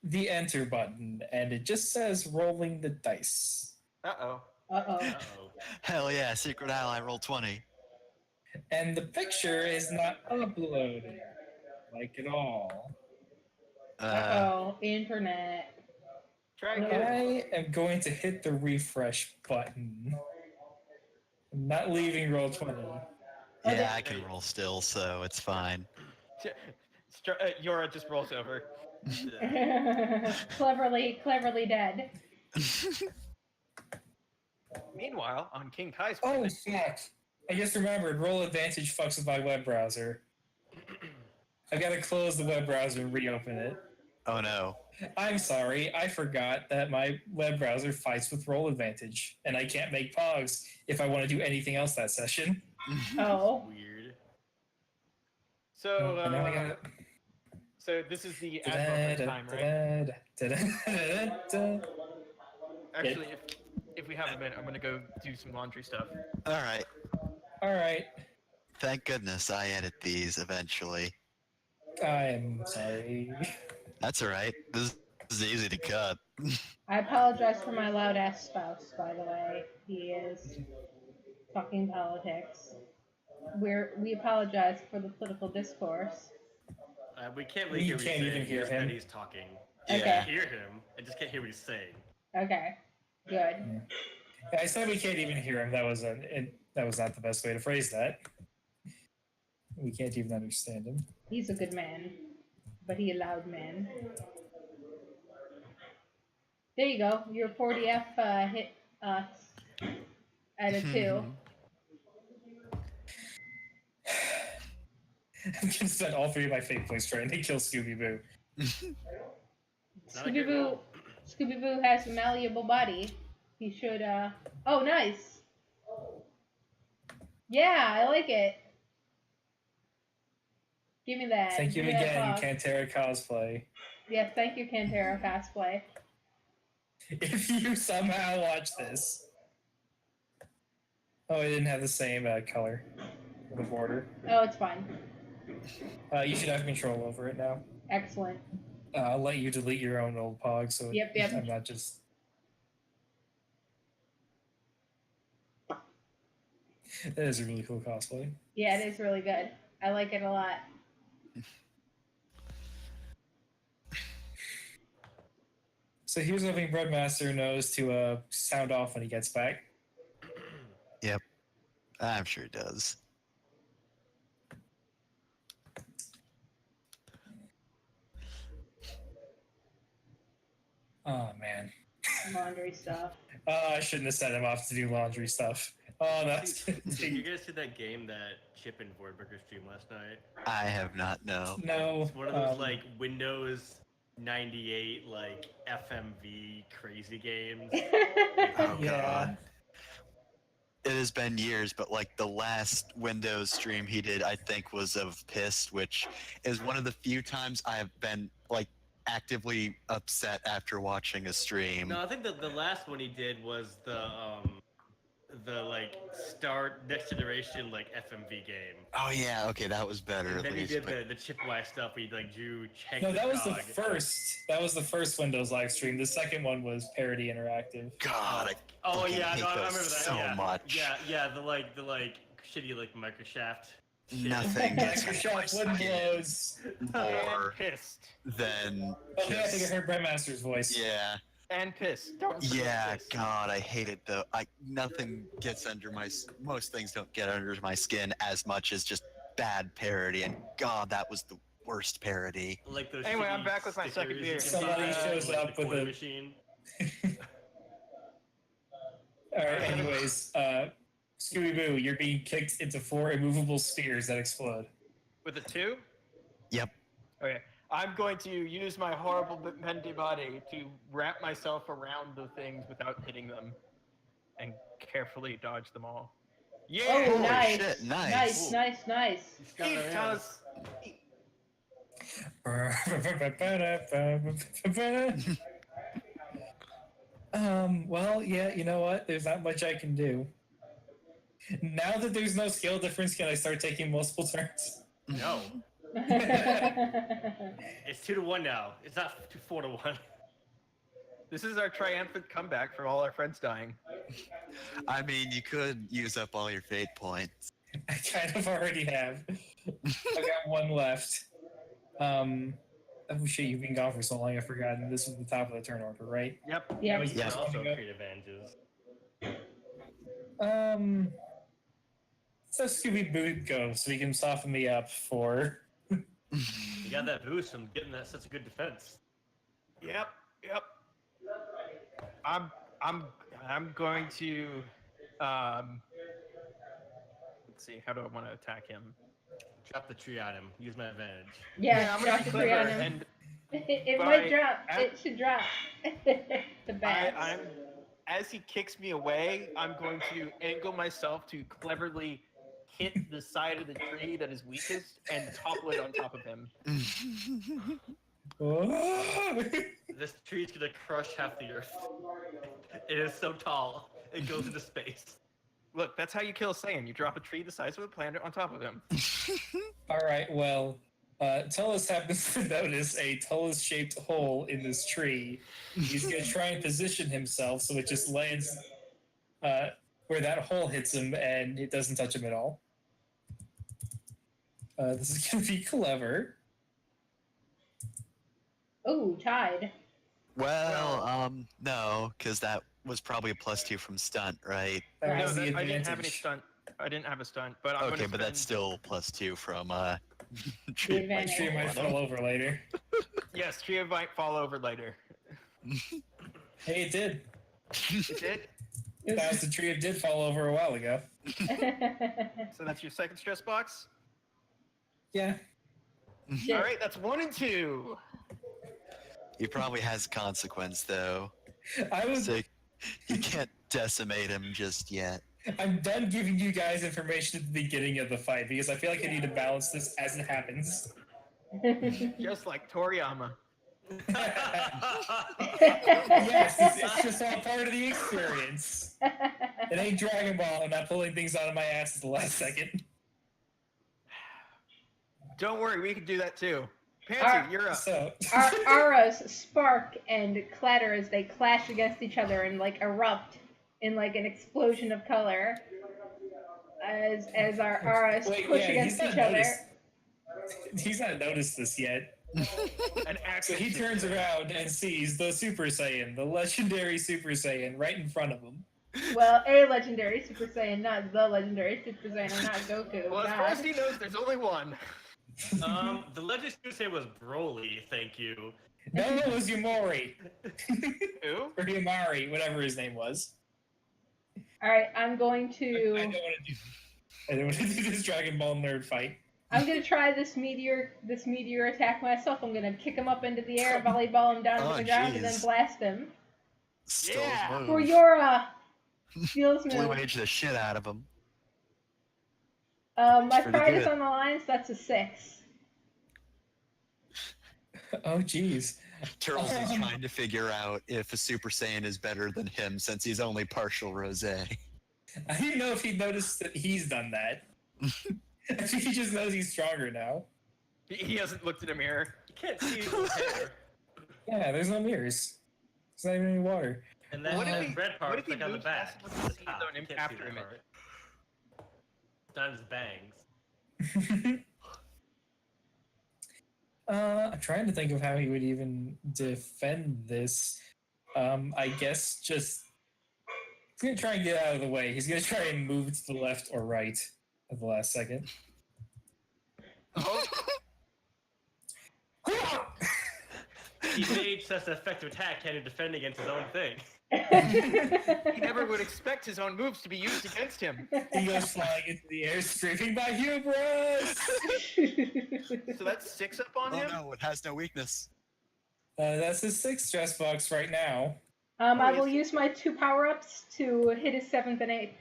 the enter button, and it just says rolling the dice. Uh-oh. Uh-oh. Uh-oh. Hell yeah, secret ally, roll 20. And the picture is not uploaded, like at all. Uh-oh. Internet. Try again. I am going to hit the refresh button. I'm not leaving roll 20. Yeah, I can roll still, so it's fine. Yora just rolls over. cleverly dead. Meanwhile, on King Kai's Oh, planet, fuck. I just remembered, roll advantage fucks with my web browser. I gotta close the web browser and reopen it. Oh no. I'm sorry, I forgot that my web browser fights with roll advantage, and I can't make pogs if I want to do anything else that session. Oh. Weird. so And now I gotta... so this is the advert time, right? Actually, if we have a minute, I'm gonna go do some laundry stuff. Alright. Alright, Thank goodness I edit these eventually. I'm sorry. That's alright. This is easy to cut. I apologize for my loud ass spouse, by the way. He is talking politics. We apologize for the political discourse. We can't really We hear what can't he's even saying. hear Just him. that he's talking. Okay. I can hear him. I just can't hear what he's saying. Okay. Good. I said we can't even hear him. That was not the best way to phrase that. We can't even understand him. He's a good man. But he a loud man. There you go. Your 40F hit us at a 2. I'm gonna spend all 3 of my fate points trying to kill Scooby-Boo. Not a good roll. Scooby-Boo has a malleable body. He should, Oh, nice! Yeah, I like it. Give me that. Thank you Give me that again, pog. Cantera Cosplay. Yes, thank you, Cantera Cosplay. If you somehow watch this. Oh, it didn't have the same color for the border. Oh, it's fine. You should have control over it now. Excellent. I'll let you delete your own old pog, so Yep. I'm not just... That is a really cool cosplay. Yeah, it is really good. I like it a lot. So here's hoping Breadmaster knows to sound off when he gets back. Yep. I'm sure it does. Oh, man. Laundry stuff. I shouldn't have set him off to do laundry stuff. Oh, that's... Did you guys see that game that Chip and Vortberger streamed last night? I have not, no. No. It's one of those like Windows 98 like FMV crazy games. Oh Yeah. god. It has been years, but like the last Windows stream he did, I think, was of Pissed, which is one of the few times I have been like actively upset after watching a stream. No, I think the last one he did was the like start next generation like FMV game. Oh yeah, okay, that was better And at then he least. did but- the chipwire stuff where he like drew check. No, that was the dog. first. That was the first Windows live stream. The second one was Parody Interactive. God, I Oh fucking yeah, hate no, I those remember that. so yeah. much. Yeah, the shitty like Microshaft. shit. Nothing gets under my Microsoft Wind skin blows. more Pissed. than Oh, yeah, I think I just... heard Breadmaster's voice. Yeah. And pissed. Don't forget Yeah, pissed. God, I hate it though. Nothing gets under my... Most things don't get under my skin as much as just bad parody, and God, that was the worst parody. Like those. Anyway, I'm shitty back with my second stickers beer. you can Somebody buy, shows like, up the with coin a- machine. All right. Anyways, Scooby-Boo, you're being kicked into 4 immovable spheres that explode. With a 2? Yep. Okay. I'm going to use my horrible Panty body to wrap myself around the things without hitting them, and carefully dodge them all. Yeah. Oh, Holy nice. shit, nice. Nice, nice, nice. He's got He our does. Well, yeah, you know what? There's not much I can do. Now that there's no scale difference, can I start taking multiple turns? No, it's 2-1 now. It's not 4-1. This is our triumphant comeback for all our friends dying. I mean, you could use up all your fate points. I kind of already have. I got one left. Oh shit, you've been gone for so long, I've forgotten. This was the top of the turn order, right? Yep. Yeah. You Yeah. can also Yeah. create advantages. So Scooby Boot go so he can soften me up for. You got that boost from getting that such a good defense. Yep. I'm going to let's see, how do I want to attack him? Drop the tree on him. Use my advantage. Yeah, I'm drop gonna the be tree on clever, him. and It by might drop. at- It should drop. The bats. I'm as he kicks me away, I'm going to angle myself to cleverly hit the side of the tree that is weakest and topple it on top of him. This tree is gonna crush half the earth. It is so tall. It goes into space. Look, that's how you kill a Saiyan. You drop a tree the size of a planet on top of him. Alright, well, Tullus happens to notice a Tullus-shaped hole in this tree. He's gonna try and position himself so it just lands where that hole hits him and it doesn't touch him at all. This is gonna be clever. Ooh, tied. Well, no, because that was probably a +2 from stunt, right? That No, was the I didn't have any advantage. stunt. I didn't have a stunt, but I'm Okay, gonna but that's spend- still +2 from The tree. My advantage. tree might fall over later. Yes, Tria might fall over later. Hey, it did. It did? That was the tree it did fall over a while ago. So that's your second stress box? Yeah. Shit. Alright, that's 1 and 2. He probably has consequence though, I was. so you can't decimate him just yet. I'm done giving you guys information at the beginning of the fight because I feel like I need to balance this as it happens. Just like Toriyama. Yes, it's just all part of the experience. It ain't Dragon Ball. I'm not pulling things out of my ass at the last second. Don't worry, we can do that too. Alright, Pansy, you're up. So, Our auras spark and clatter as they clash against each other and like erupt in like an explosion of color as our auras wait, push yeah, against each other. He's not noticed this yet. An So accent. he turns around and sees the Super Saiyan, the legendary Super Saiyan, right in front of him. Well, a legendary Super Saiyan, not the legendary Super Saiyan, and not Goku. Well, as God. far as he knows, there's only one. The legend you say was Broly, thank you. No, it was Yamori. Who? Or Yamari, whatever his name was. Alright, I'm going I to don't want to do this Dragon Ball nerd fight. try this meteor attack myself. I'm gonna kick him up into the air, volleyball him down to Oh, the ground, and then jeez. blast him. Still Yeah. move. For your skills Blue move. Age the shit out of him. My pretty pride is good. on the line, so that's a 6. Oh, jeez. Turles is trying to figure out if a Super Saiyan is better than him since he's only partial rose. I didn't know if he noticed that he's done that. I think he just knows he's stronger now. He hasn't looked in a mirror. You can't see his hair. Yeah, there's no mirrors. There's not even any water. And that What if he- red what part if is he like on the moves back. past what the he top. sees on You can't after see that image? part. It's not his bangs. I'm trying to think of how he would even defend this. I guess just he's gonna try and get out of the way. He's gonna try and move to the left or right at the last second. Oh, He made such an effective attack, had to defend against his own thing. He never would expect his own moves to be used against him. He goes flying into the air, screaming, "My hubris!" So that's 6 up on Oh him? no, it has no weakness. That's his 6th stress box right now. I yes. will use my 2 power-ups to hit his 7th and 8th.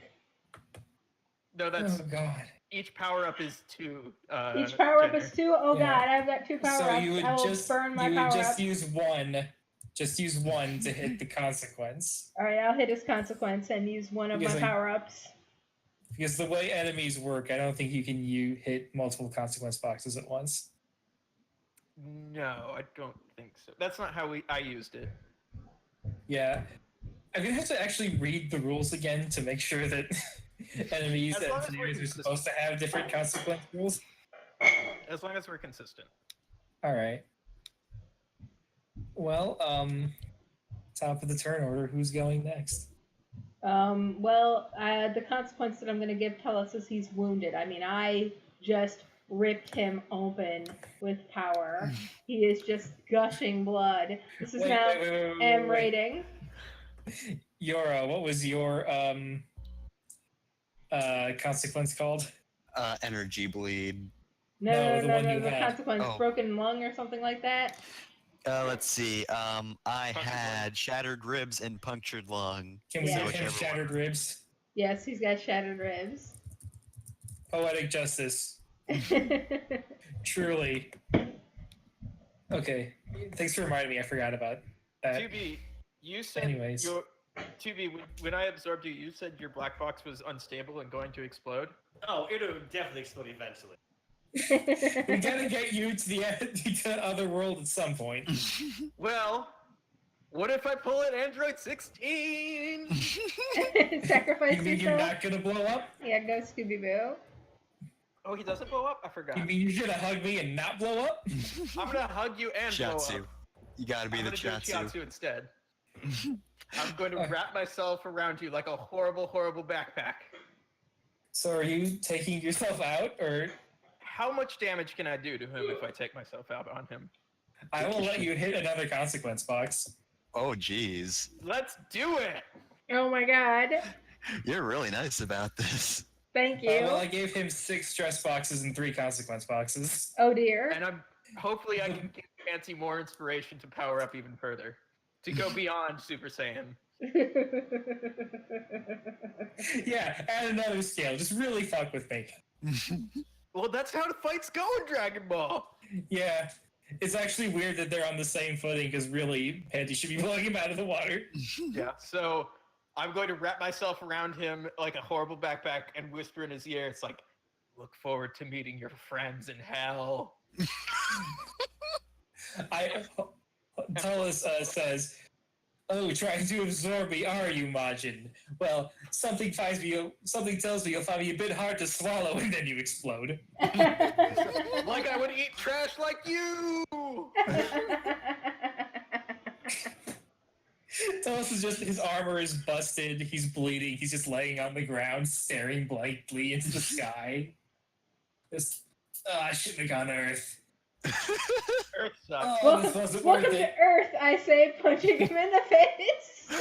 No, that's Oh god. each power up is 2. Each power-up Jenner. is 2? Oh Yeah. god, I've got 2 power-ups. So you would I will just burn my you would power-ups. just use one. Just use one to hit the consequence. Alright, I'll hit his consequence and use one of Because my power-ups. Because the way enemies work, I don't think you can hit multiple consequence boxes at once. No, I don't think so. That's not how I used it. Yeah. I'm gonna have to actually read the rules again to make sure that enemies As and long as we're players are consistent. supposed to have different consequence rules. As long as we're consistent. Alright. Well, top of the turn order, who's going next? The consequence that I'm going to give Tellus is he's wounded. I mean, I just ripped him open with power. He is just gushing blood. This is now M rating. Yora, what was your consequence called? Energy bleed. No, the one you the had. consequence, Oh. broken lung or something like that. Let's see. I Punctured had lung. shattered ribs and punctured lung. Can we Yeah. give him Whichever one. shattered ribs? Yes, he's got shattered ribs. Poetic justice. Truly. Okay. Thanks for reminding me. I forgot about that. 2B, you said Anyways. your 2B, when I absorbed you, you said your black box was unstable and going to explode. Oh, it'll definitely explode eventually. We gotta get you to the other world at some point. Well, what if I pull an Android 16? Sacrifice You mean you're yourself? not gonna blow up? Yeah, go Scooby-Boo. Oh, he doesn't blow up? I forgot. You mean you're gonna hug me and not blow up? I'm gonna hug you and blow Shatsu. up. You gotta be I'm the gonna do Chatsu. Chiatsu instead. I'm going to wrap myself around you like a horrible, horrible backpack. So are you taking yourself out, or How much damage can I do to him if I take myself out on him? I will let you hit another consequence box? Oh, jeez. Let's do it! Oh my god. You're really nice about this. Thank you. Well, I gave him 6 stress boxes and 3 consequence boxes. Oh dear. And hopefully I can give Fancy more inspiration to power up even further. To go beyond Super Saiyan. Yeah, add another scale. Just really fuck with me. Well, that's how the fights go in Dragon Ball! Yeah, it's actually weird that they're on the same footing because really, Panty should be blowing him out of the water. Yeah, so I'm going to wrap myself around him like a horrible backpack and whisper in his ear, it's like, look forward to meeting your friends in hell. Tullus says, "Oh, trying to absorb me, are you, Majin? Well, something tells me you'll find me a bit hard to swallow, and then you explode." Like I would eat trash like you! Tullus is his armor is busted, he's bleeding, he's just laying on the ground, staring blankly into the sky. I shouldn't have gone to Earth. Earth sucks. Oh, this wasn't worth Welcome it. to Earth, I say, punching him in the face.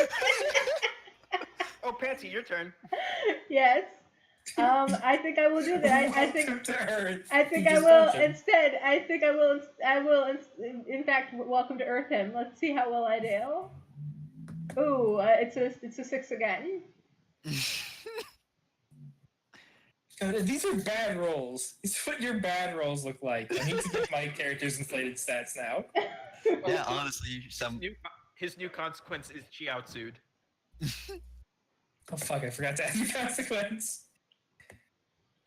Oh, Panty, your turn. Yes. I think I will do that. I think Welcome to Earth. I think You I just will punched him. instead. I think I will in fact welcome to Earth him. Let's see how well I do. Ooh, it's a 6 again. God, these are bad rolls. These are what your bad rolls look like. I need to get my character's inflated stats now. Yeah, honestly, His new consequence is Chiaotsu'd. Oh fuck, I forgot to add the consequence.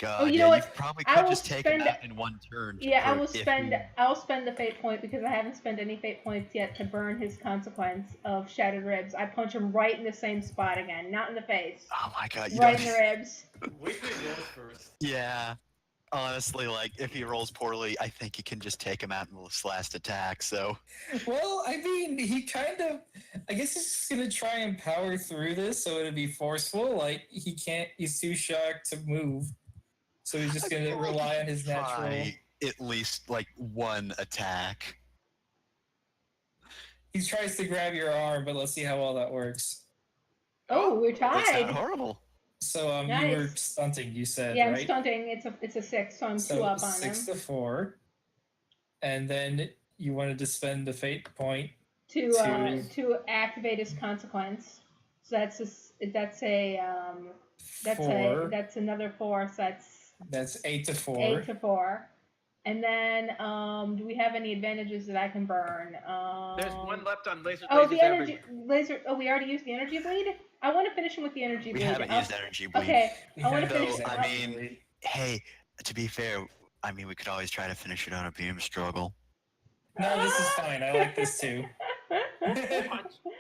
God, Oh, you yeah, know what? you probably I could will just take him spend- out in one turn. Yeah, I for will if we- spend. I'll spend the fate point because I haven't spent any fate points yet to burn his consequence of shattered ribs. I punch him right in the same spot again, not in the face, Oh my god, you right don't. in the ribs. Wait till he rolls first. Yeah. Honestly, like, if he rolls poorly, I think you can just take him out in this last attack, so. Well, I mean, he kind of. I guess he's just gonna try and power through this so it'll be forceful. Like, he can't. He's too shocked to move. So he's just I gonna feel like rely you on his can natural. try at least, like, one attack. He tries to grab your arm, but let's see how well that works. Oh, we're It's not tied. horrible. So you were Nice. stunting. You said Yeah, I'm right. stunting. It's a 6, so I'm 2 up on him. 6-4, and then you wanted to spend the fate point To activate his consequence. So that's another 4. So that's 8-4. 8-4. And then do we have any advantages that I can burn? There's one left on laser. Oh, the lasers energy everywhere. laser. Oh, we already used the energy bleed. I want to finish him with the energy We bleed. haven't used energy bleed. Okay, We I want to haven't finish. used I energy mean- bleed. Hey, to be fair, I mean, we could always try to finish it on a beam struggle. No, this is fine. I like this too.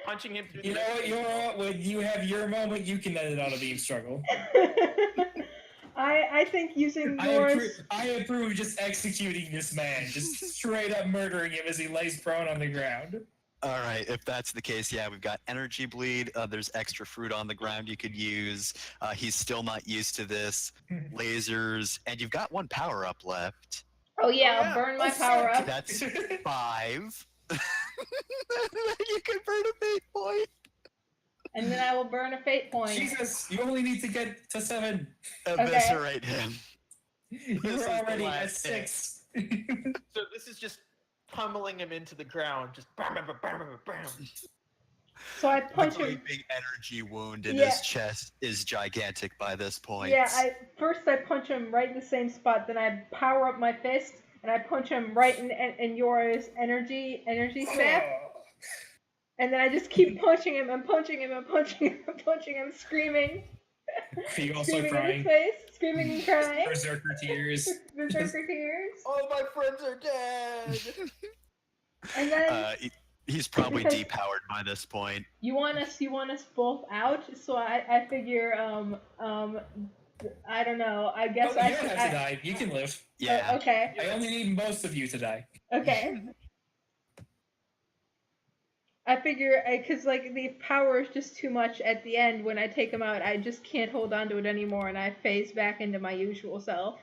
Punching him through You the know what? When you have your moment, you can end it on a beam struggle. I think using yours. I approve just executing this man, just straight up murdering him as he lays prone on the ground. All right, if that's the case, yeah, we've got energy bleed. There's extra fruit on the ground you could use. He's still not used to this. Lasers, and you've got 1 power up left. Oh yeah, Oh, yeah. I'll burn my Oh, power fuck. up. That's 5. You can burn a fate point. And then I will burn a fate point. Jesus, you only need to get to 7. Eviscerate him. You This is were the already at last hit. 6. So this is just pummeling him into the ground. Just bam, bam, bam, bam, bam, bam. So I The punch him. gaping energy wound in Yeah. his chest is gigantic by this point. Yeah, I punch him right in the same spot. Then I power up my fist and I punch him right in yours energy sap. And then I just keep punching him and punching him and punching him and punching him, screaming. Are you also Screaming in crying? his face, screaming and crying. Berserker tears. Berserker tears. All my friends are dead. And then He's probably depowered by this point. you want us both out. So I figure I don't know. I guess Oh, you don't have to die. You can live. Yeah. Okay. I only need most of you to die. Okay. I figure, because like the power is just too much at the end when I take him out. I just can't hold on to it anymore, and I phase back into my usual self.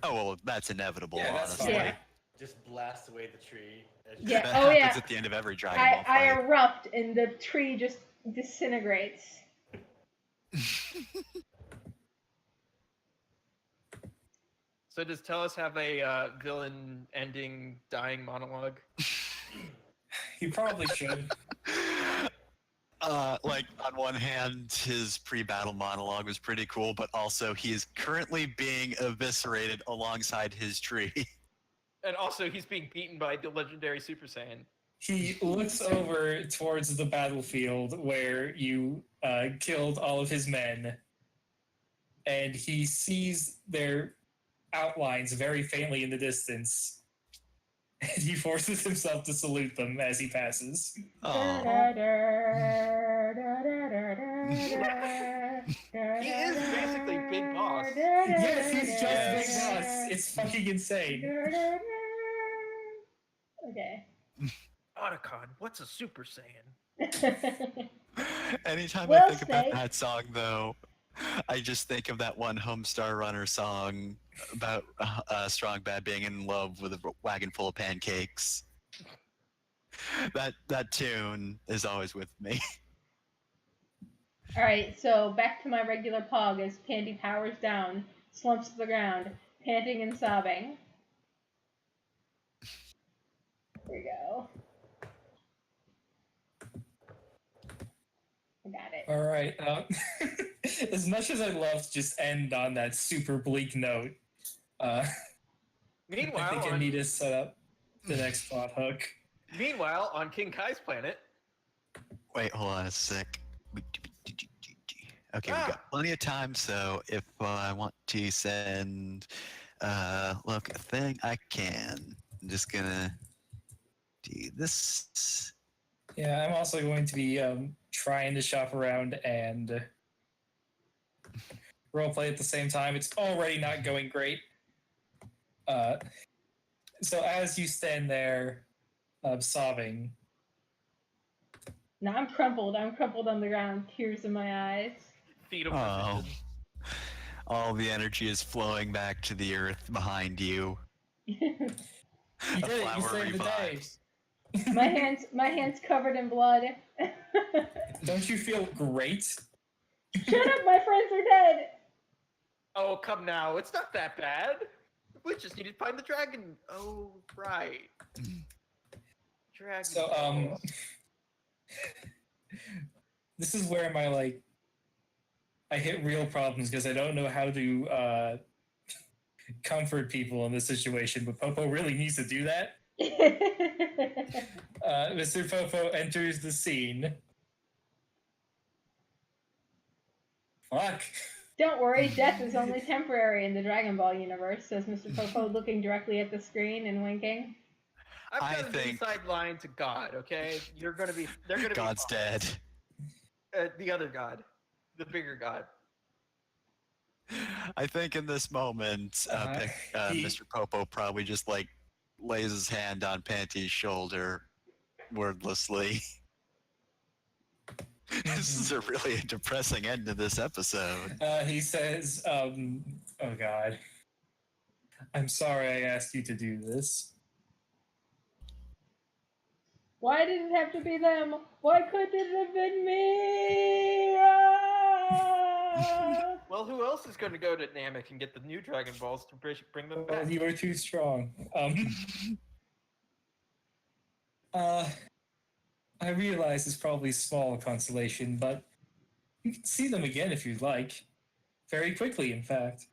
Oh well, that's inevitable. Yeah, that's honestly. fine. Yeah. Just blast away the tree. Yeah. That Oh happens yeah. at the end of every Dragon Ball I fight. erupt, and the tree just disintegrates. So does Tellus have a villain ending dying monologue? You probably should. Like on one hand, his pre-battle monologue was pretty cool, but also he is currently being eviscerated alongside his tree. And also he's being beaten by the legendary Super Saiyan. He looks over towards the battlefield where you killed all of his men, and he sees their outlines very faintly in the distance, and he forces himself to salute them as he passes. Oh, He is basically Big Boss. Yes, he's just Yes. Big Boss. It's fucking insane. Okay. Otacon, what's a Super Saiyan? anytime Well, I think about Snake. that song, though, I just think of that one Homestar Runner song about Strong Bad being in love with a wagon full of pancakes. That tune is always with me. Alright, so back to my regular pog as Panty powers down, slumps to the ground, panting and sobbing. There we go. I got it. All right. As much as I'd love to just end on that super bleak note, I Meanwhile, think I need to set up the next plot hook. on King Kai's planet, Wait, hold on a sec. Okay, we've got plenty of time, so if I want to send look a thing, I can. I'm just gonna do this. Yeah, I'm also going to be trying to shop around and roleplay at the same time. It's already not going great. So as you stand there sobbing, Now I'm crumpled. I'm crumpled on the ground, tears in my eyes. feet of Oh, precision. all the energy is flowing back to the earth behind you. you A did it. You flower saved the day. revives. my hands covered in blood. Don't you feel great? Shut up, my friends are dead. Oh, come now. It's not that bad. We just need to find the dragon. Oh, right. Dragon. So, balls. this is where my I hit real problems because I don't know how to comfort people in this situation, but Popo really needs to do that. Mr. Popo enters the scene. Fuck. Don't worry, death is only temporary in the Dragon Ball universe, says Mr. Popo, looking directly at the screen and winking. I've I got an think- inside line to God, okay? They're gonna be God's fine. dead. The other God. The bigger God. I think in this moment, Mr. Popo probably just lays his hand on Panty's shoulder wordlessly. This is a really depressing end to this episode. He says, oh god. I'm sorry I asked you to do this. Why did it have to be them? Why couldn't it have been me? Ah! Well, who else is going to go to Namek and get the new Dragon Balls to bring them back? You are too strong. I realize it's probably small consolation, but you can see them again if you'd like. Very quickly, in fact.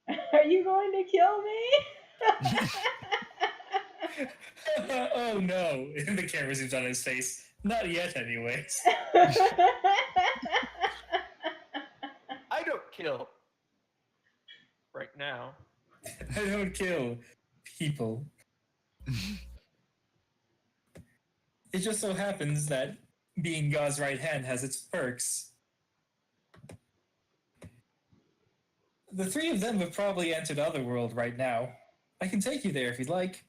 Are you going to kill me? Oh no! The camera zooms on his face. Not yet, anyways. I don't kill. Right now. I don't kill people. It just so happens that being God's right hand has its perks. The three of them have probably entered Otherworld right now. I can take you there if you'd like.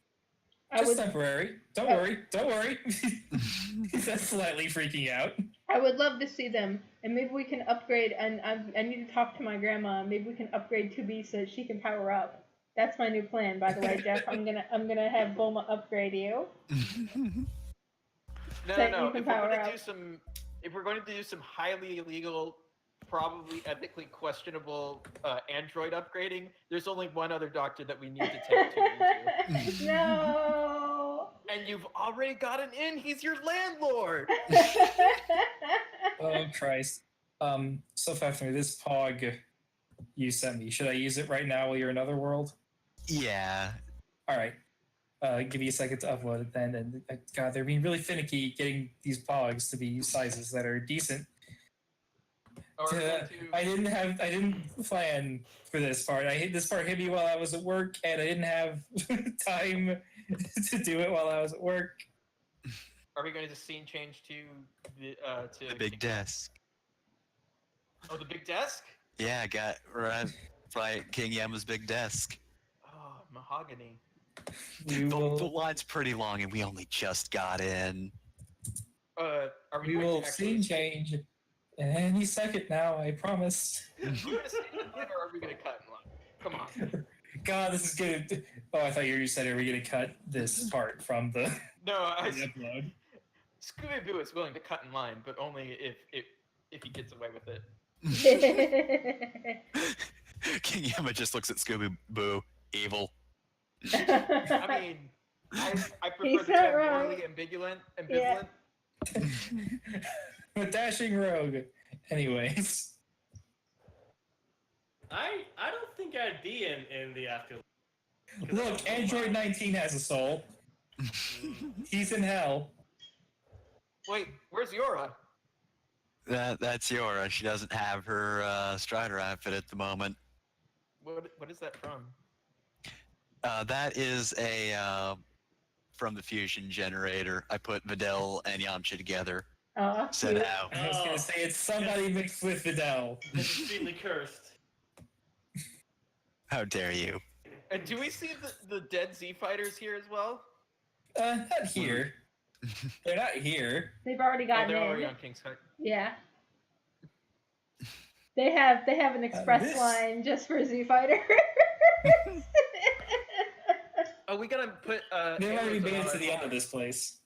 Just temporary. Don't worry. Don't worry. He's slightly freaking out. I would love to see them, and maybe we can upgrade. And I need to talk to my grandma. Maybe we can upgrade 2B so that she can power up. That's my new plan, by the way, Jeff. I'm gonna have Bulma upgrade you. No. If we're going to do some highly illegal, probably ethically questionable android upgrading, there's only one other doctor that we need to take to. No. And you've already got an in. He's your landlord. Oh Christ. So Fafnir, this Pog you sent me, should I use it right now while you're in Otherworld? Yeah. Alright. Give me a second to upload it then. And God, they're being really finicky getting these Pogs to be sizes that are decent. I didn't plan for this part. This part hit me while I was at work, and I didn't have time to do it while I was at work. Are we going to scene change to the big desk? Oh, the big desk? Yeah, got right by King Yama's big desk. Oh, mahogany. The line's pretty long, and we only just got in. We will scene change any second now, I promise. Are we going to scene or are we going to cut in line? Come on. God, this is good. Oh, I thought you said, are we going to cut this part from the upload? Scooby-Doo is willing to cut in line, but only if he gets away with it. King Yama just looks at Scooby-Boo, evil. I mean, I prefer He's to be not wrong. morally ambivalent. Yeah. A dashing rogue. Anyways. I don't think I'd be in the afterlife. Look, Android 19 has a soul. He's in hell. Wait, where's Yora? That's Yora. She doesn't have her Strider outfit at the moment. What is that from? That is from the fusion generator. I put Videl and Yamcha together. Oh, Set cute. out. I was gonna say it's somebody mixed with Videl. It's extremely cursed. How dare you? And do we see the dead Z fighters here as well? Not here. They're not here. They've already gotten they're in. already on King's Hut. Yeah. They have an express this- line just for Z Fighter. Oh, we gotta put. They've already Halos made on it to our the end of line. this place.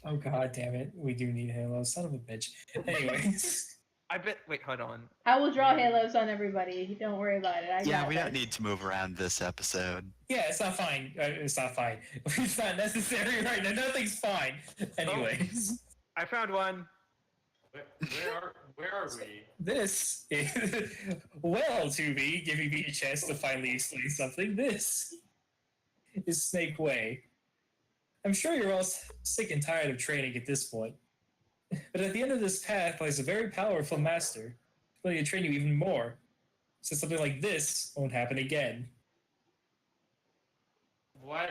Oh god damn it. We do need Halo. Son of a bitch. Anyways. I bet. Wait, hold on. I will draw halos on everybody. Don't worry about it. I Yeah, got we don't this. need to move around this episode. Yeah, it's not fine. It's not fine. It's not necessary right now. Nothing's fine. Anyways, I found one. Where are we? this is well, 2B, giving me a chance to finally explain something. This is Snake Way. I'm sure you're all sick and tired of training at this point. But at the end of this path lies a very powerful master, willing to train you even more, so something like this won't happen again. Why?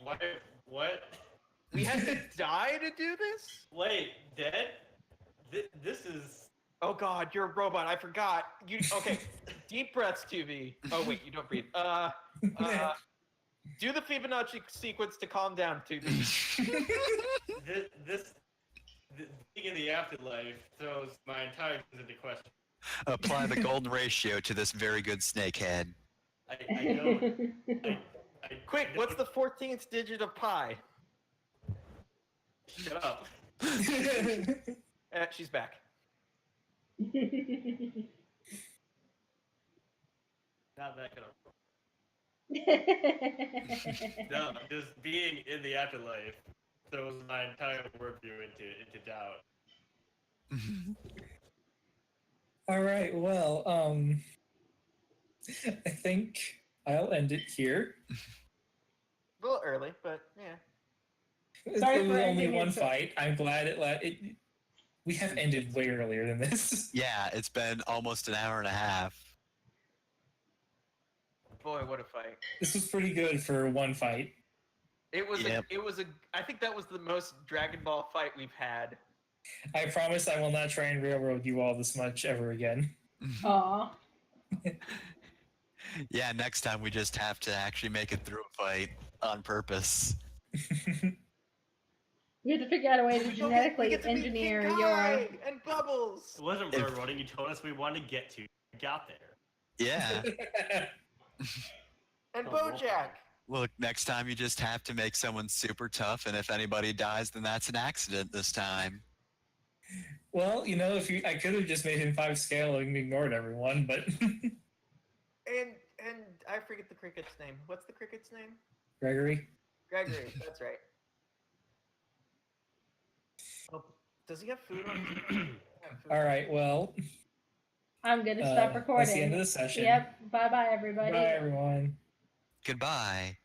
Why? What? We had to die to do this? Wait, dead? This is. Oh God, you're a robot. I forgot. You okay? Deep breaths, 2B. Oh wait, you don't breathe. Do the Fibonacci sequence to calm down, 2B. This being in the afterlife throws my entire into question. Apply the golden ratio to this very good snake head. I don't. Quick, what's the 14th digit of pi? Shut up. She's back. Not that kind of. No, just being in the afterlife throws my entire worldview into doubt. All right, well, I think I'll end it here. A little early, but yeah. Sorry It for was only ending one it so- fight. I'm glad we have ended way earlier than this. Yeah, it's been almost an hour and a half. Boy, what a fight! This was pretty good for one fight. It was. Yep. It was a. I think that was the most Dragon Ball fight we've had. I promise I will not try and railroad you all this much ever again. Aw. Yeah, next time we just have to actually make it through a fight on purpose. We have to figure out a way to We genetically get to meet engineer King your. Kai and Bubbles. It wasn't If- railroading. You told us we wanted to get to. We got there. Yeah. And Oh, Bojack. Look, next time you just have to make someone super tough, and if anybody dies, then that's an accident this time. Well, you know, I could have just made him 5 scale and ignored everyone, but And I forget the cricket's name. What's the cricket's name? Gregory. Gregory. That's right. Oh, does he have food on his All right, well, I'm gonna stop recording. that's the end of the session. Yep. Bye bye, everybody. Bye, everyone. Goodbye.